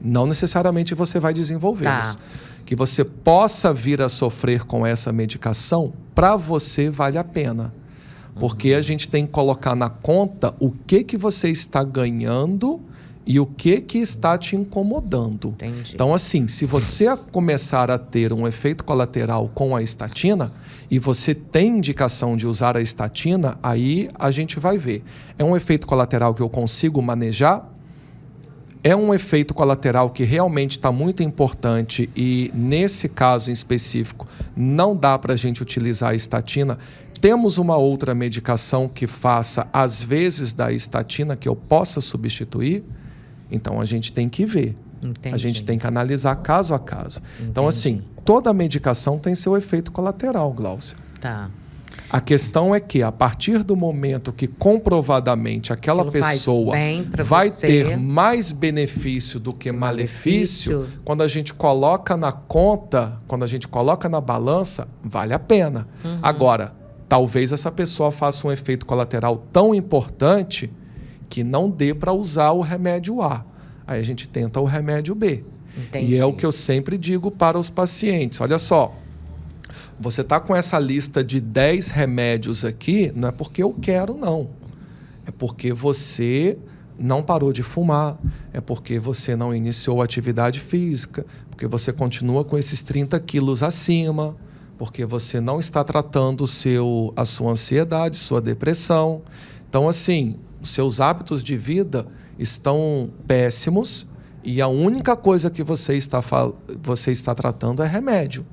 não necessariamente você vai desenvolvê-los, que você possa vir a sofrer com essa medicação, para você vale a pena. Porque a gente tem que colocar na conta o que você está ganhando e o que está te incomodando. Entendi. Então, assim, se você começar a ter um efeito colateral com a estatina e você tem indicação de usar a estatina, aí a gente vai ver. É um efeito colateral que eu consigo manejar? É um efeito colateral que realmente está muito importante e, nesse caso em específico, não dá para a gente utilizar a estatina. Temos uma outra medicação que faça, às vezes, da estatina que eu possa substituir? Então, a gente tem que ver. Entendi. A gente tem que analisar caso a caso. Então, assim, toda medicação tem seu efeito colateral, Gláucia. Tá. A questão é que, a partir do momento que comprovadamente aquela Aquilo faz pessoa bem pra vai você. ter mais benefício do que malefício, quando a gente coloca na conta, quando a gente coloca na balança, vale a pena. Agora, talvez essa pessoa faça um efeito colateral tão importante que não dê para usar o remédio A. Aí a gente tenta o remédio B. Entendi. E é o que eu sempre digo para os pacientes. Olha só, você está com essa lista de 10 remédios aqui, não é porque eu quero, não. É porque você não parou de fumar, é porque você não iniciou atividade física, porque você continua com esses 30 quilos acima, porque você não está tratando a sua ansiedade, sua depressão. Então, assim, os seus hábitos de vida estão péssimos e a única coisa que você está tratando é remédio.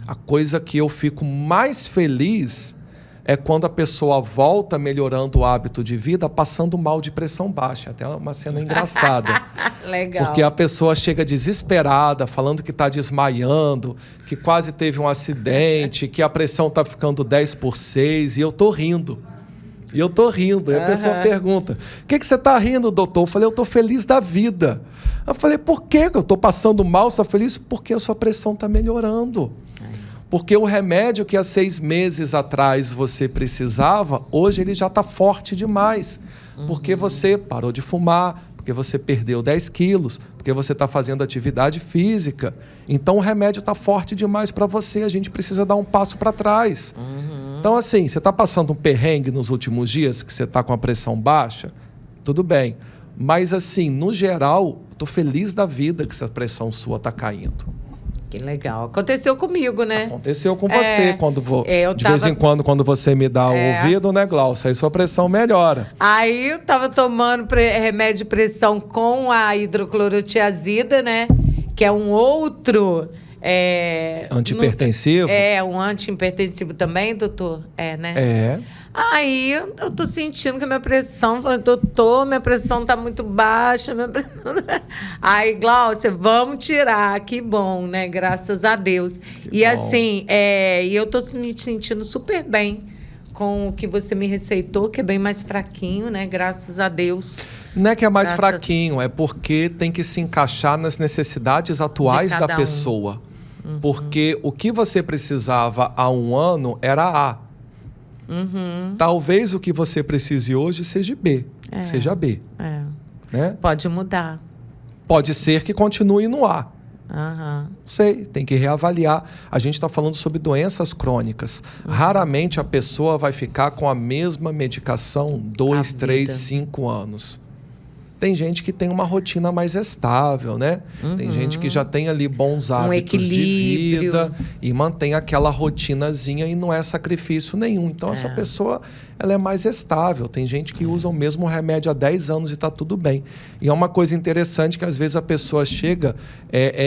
A coisa que eu fico mais feliz é quando a pessoa volta melhorando o hábito de vida, passando mal de pressão baixa. Até uma cena engraçada. Legal. Porque a pessoa chega desesperada, falando que está desmaiando, que quase teve um acidente, que a pressão está ficando 10/6, e eu estou rindo. Aí a pessoa pergunta, o que você está rindo, doutor? Eu falei, eu estou feliz da vida. Eu falei, por que eu estou passando mal? Você está feliz? Porque a sua pressão está melhorando. Porque o remédio que há 6 meses atrás você precisava, hoje ele já está forte demais. Porque você parou de fumar, porque você perdeu 10 quilos, porque você está fazendo atividade física. Então o remédio está forte demais para você, a gente precisa dar um passo para trás. Então, assim, você está passando um perrengue nos últimos dias, que você está com a pressão baixa, tudo bem. Mas, assim, no geral, estou feliz da vida que essa pressão sua está caindo. Que legal. Aconteceu comigo, né? Aconteceu com você, de vez em quando você me dá o ouvido, né, Glaucia? Aí sua pressão melhora. Aí eu tava tomando remédio de pressão com a hidroclorotiazida, né? Que é um outro... antihipertensivo? Um antihipertensivo também, doutor? Né? É. Aí eu tô sentindo que a minha pressão... Falei, doutor, minha pressão tá muito baixa. Aí, Gláucia, vamos tirar. Que bom, né? Graças a Deus. Que bom. Assim, e eu tô me sentindo super bem. com o que você me receitou, que é bem mais fraquinho, né? Graças a Deus. Não é que é mais fraquinho, é porque tem que se encaixar nas necessidades atuais da pessoa. Porque o que você precisava há um ano era A. Talvez o que você precise hoje seja B. Seja B. Né? Pode mudar. Pode ser que continue no A. Aham. Sei, tem que reavaliar. A gente está falando sobre doenças crônicas. Raramente a pessoa vai ficar com a mesma medicação 2, 3, 5 anos. Tem gente que tem uma rotina mais estável, né? Tem gente que já tem ali bons hábitos de vida e mantém aquela rotinazinha e não é sacrifício nenhum. Então, essa pessoa, ela é mais estável. Tem gente que usa o mesmo remédio há 10 anos e está tudo bem. E é uma coisa interessante que, às vezes, a pessoa chega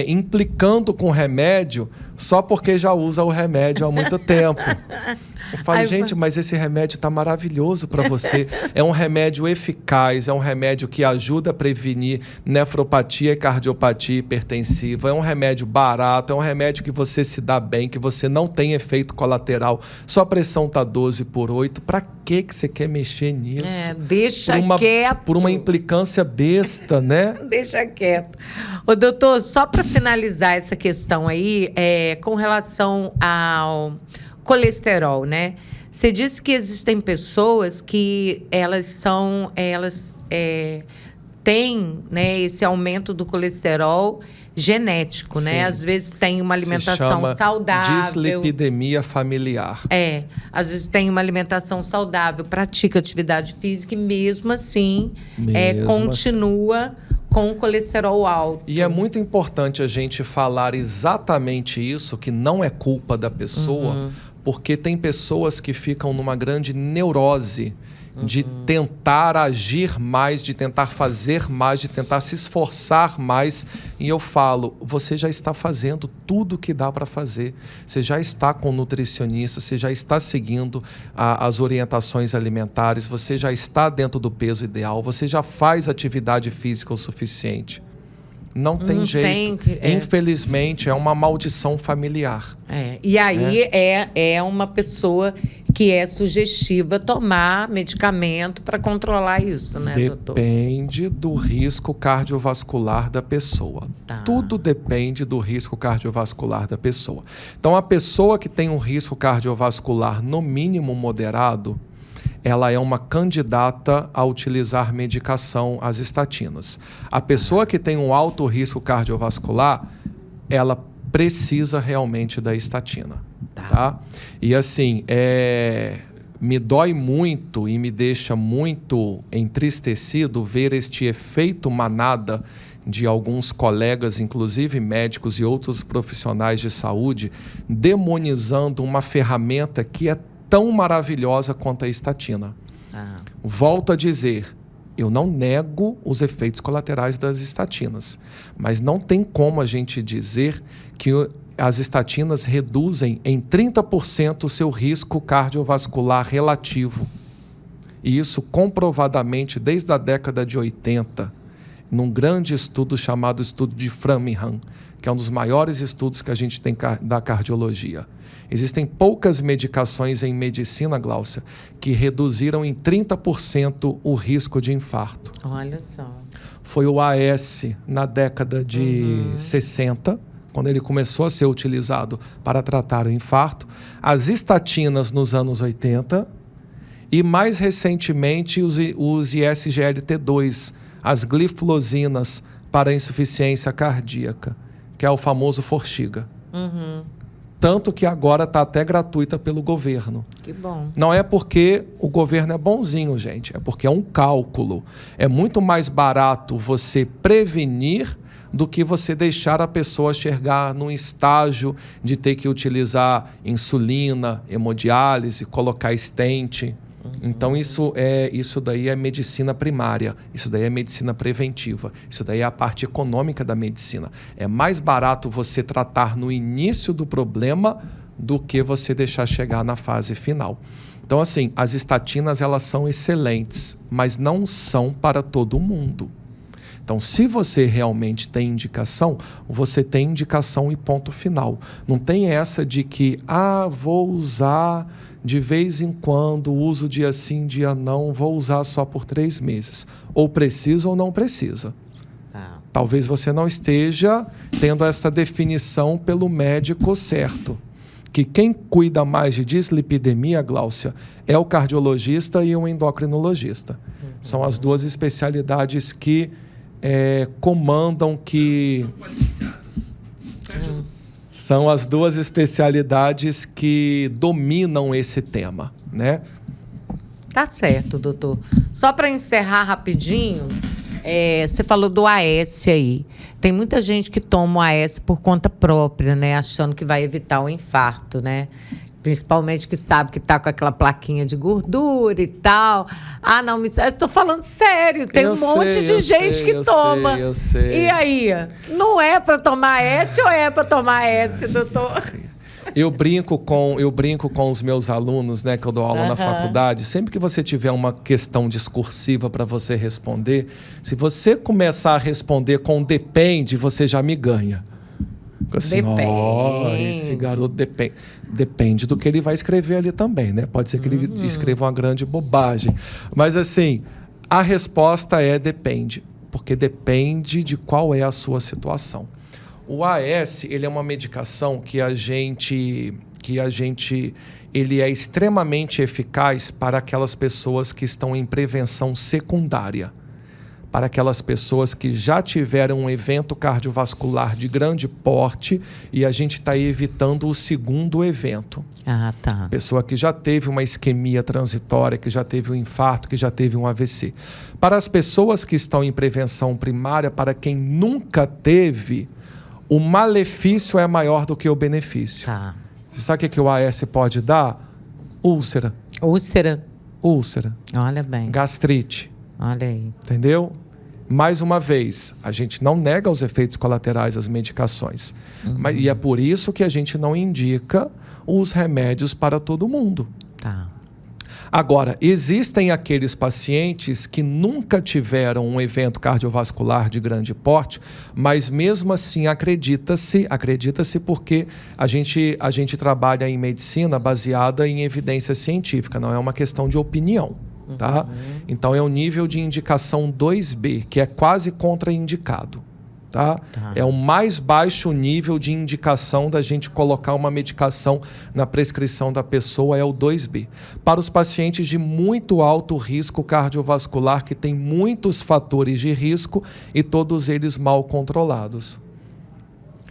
implicando com o remédio só porque já usa o remédio há muito tempo. Eu falo, gente, mas esse remédio está maravilhoso para você. É um remédio eficaz, é um remédio que ajuda a prevenir nefropatia e cardiopatia hipertensiva. É um remédio barato, é um remédio que você se dá bem, que você não tem efeito colateral. Sua pressão está 12/8. Para que você quer mexer nisso? Deixa quieto. Por uma implicância besta, né? Deixa quieto. Ô, doutor, só para finalizar essa questão aí, com relação ao colesterol, né? Você disse que existem pessoas que elas têm, né, esse aumento do colesterol genético, Sim. né? Às vezes tem uma alimentação Se chama saudável. dislipidemia familiar. Às vezes tem uma alimentação saudável, pratica atividade física e mesmo assim continua com o colesterol alto. E é muito importante a gente falar exatamente isso, que não é culpa da pessoa, porque tem pessoas que ficam numa grande neurose de tentar agir mais, de tentar fazer mais, de tentar se esforçar mais. E eu falo, você já está fazendo tudo o que dá para fazer. Você já está com nutricionista, você já está seguindo as orientações alimentares, você já está dentro do peso ideal, você já faz atividade física o suficiente. Não tem jeito. Infelizmente, é uma maldição familiar. E aí é uma pessoa que é sugestiva tomar medicamento para controlar isso, né, doutor? Depende do risco cardiovascular da pessoa. Tudo depende do risco cardiovascular da pessoa. Então, a pessoa que tem um risco cardiovascular no mínimo moderado, ela é uma candidata a utilizar medicação, as estatinas. A pessoa que tem um alto risco cardiovascular, ela precisa realmente da estatina. Tá? E assim, me dói muito e me deixa muito entristecido ver este efeito manada de alguns colegas, inclusive médicos e outros profissionais de saúde, demonizando uma ferramenta que é tão maravilhosa quanto a estatina. Volto a dizer, eu não nego os efeitos colaterais das estatinas, mas não tem como a gente dizer que as estatinas reduzem em 30% o seu risco cardiovascular relativo. E isso comprovadamente desde a década de 80, num grande estudo chamado Estudo de Framingham, que é um dos maiores estudos que a gente tem da cardiologia. Existem poucas medicações em medicina, Gláucia, que reduziram em 30% o risco de infarto. Olha só. Foi o AS na década de 60, quando ele começou a ser utilizado para tratar o infarto. As estatinas nos anos 80 e, mais recentemente, os ISGLT2, as gliflosinas para a insuficiência cardíaca, que é o famoso Forxiga. Tanto que agora está até gratuita pelo governo. Que bom. Não é porque o governo é bonzinho, gente. É porque é um cálculo. É muito mais barato você prevenir do que você deixar a pessoa chegar num estágio de ter que utilizar insulina, hemodiálise, colocar stent. Então, isso daí é medicina primária, isso daí é medicina preventiva, isso daí é a parte econômica da medicina. É mais barato você tratar no início do problema do que você deixar chegar na fase final. Então, assim, as estatinas, elas são excelentes, mas não são para todo mundo. Então, se você realmente tem indicação, você tem indicação e ponto final. Não tem essa de que, vou usar de vez em quando, uso dia sim, dia não, vou usar só por 3 meses. Ou precisa ou não precisa. Talvez você não esteja tendo essa definição pelo médico certo. Que quem cuida mais de dislipidemia, Gláucia, é o cardiologista e o endocrinologista. São as 2 especialidades que comandam, que... São as 2 especialidades que dominam esse tema, né? Tá certo, doutor. Só para encerrar rapidinho, você falou do AS aí. Tem muita gente que toma o AS por conta própria, né? Achando que vai evitar o infarto, né? Principalmente que sabe que tá com aquela plaquinha de gordura e tal. Não, eu tô falando sério. Tem um monte de gente que toma. Eu sei. E aí? Não é para tomar S ou é para tomar S, doutor? Eu brinco com os meus alunos, né, que eu dou aula na faculdade. Sempre que você tiver uma questão discursiva para você responder, se você começar a responder com depende, você já me ganha. Assim, Depende. Esse garoto depende do que ele vai escrever ali também, né? Pode ser que ele escreva uma grande bobagem. Mas, assim, a resposta é depende. Porque depende de qual é a sua situação. O AS, ele é uma medicação ele é extremamente eficaz para aquelas pessoas que estão em prevenção secundária. Para aquelas pessoas que já tiveram um evento cardiovascular de grande porte e a gente está evitando o segundo evento. Tá. Pessoa que já teve uma isquemia transitória, que já teve um infarto, que já teve um AVC. Para as pessoas que estão em prevenção primária, para quem nunca teve, o malefício é maior do que o benefício. Tá. Você sabe o que o AS pode dar? Úlcera. Úlcera. Olha bem. Gastrite. Olha aí. Entendeu? Mais uma vez, a gente não nega os efeitos colaterais das medicações. E é por isso que a gente não indica os remédios para todo mundo. Tá. Agora, existem aqueles pacientes que nunca tiveram um evento cardiovascular de grande porte, mas mesmo assim acredita-se porque a gente trabalha em medicina baseada em evidência científica, não é uma questão de opinião. Tá? Então é o nível de indicação 2B, que é quase contraindicado. Tá? É o mais baixo nível de indicação da gente colocar uma medicação na prescrição da pessoa, é o 2B. Para os pacientes de muito alto risco cardiovascular, que tem muitos fatores de risco e todos eles mal controlados.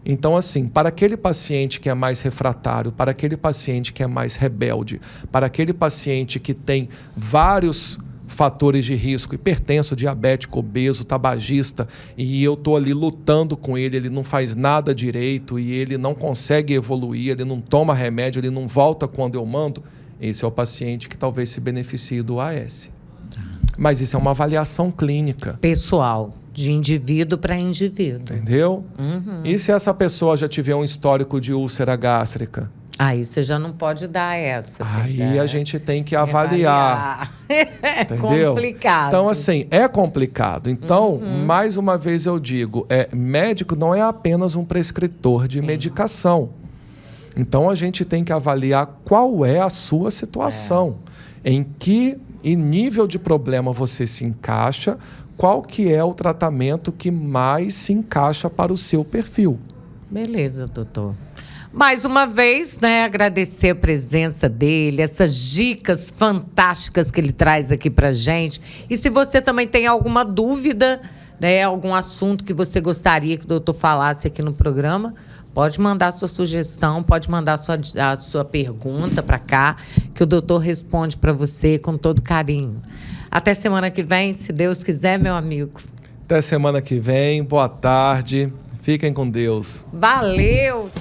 Então, assim, para aquele paciente que é mais refratário, para aquele paciente que é mais rebelde, para aquele paciente que tem vários fatores de risco, hipertenso, diabético, obeso, tabagista, e eu estou ali lutando com ele, ele não faz nada direito e ele não consegue evoluir, ele não toma remédio, ele não volta quando eu mando, esse é o paciente que talvez se beneficie do AS. Mas isso é uma avaliação clínica. Pessoal. De indivíduo para indivíduo. Entendeu? E se essa pessoa já tiver um histórico de úlcera gástrica? Você já não pode dar essa. Aí a gente tem que avaliar. Entendeu? Complicado. Então, assim, é complicado. Então, mais uma vez eu digo, médico não é apenas um prescritor de medicação. Então, a gente tem que avaliar qual é a sua situação. Em que nível de problema você se encaixa, qual que é o tratamento que mais se encaixa para o seu perfil. Beleza, doutor. Mais uma vez, né, agradecer a presença dele, essas dicas fantásticas que ele traz aqui pra gente. E se você também tem alguma dúvida, né, algum assunto que você gostaria que o doutor falasse aqui no programa, pode mandar sua sugestão, pode mandar a sua pergunta para cá, que o doutor responde para você com todo carinho. Até semana que vem, se Deus quiser, meu amigo. Até semana que vem, boa tarde, fiquem com Deus. Valeu!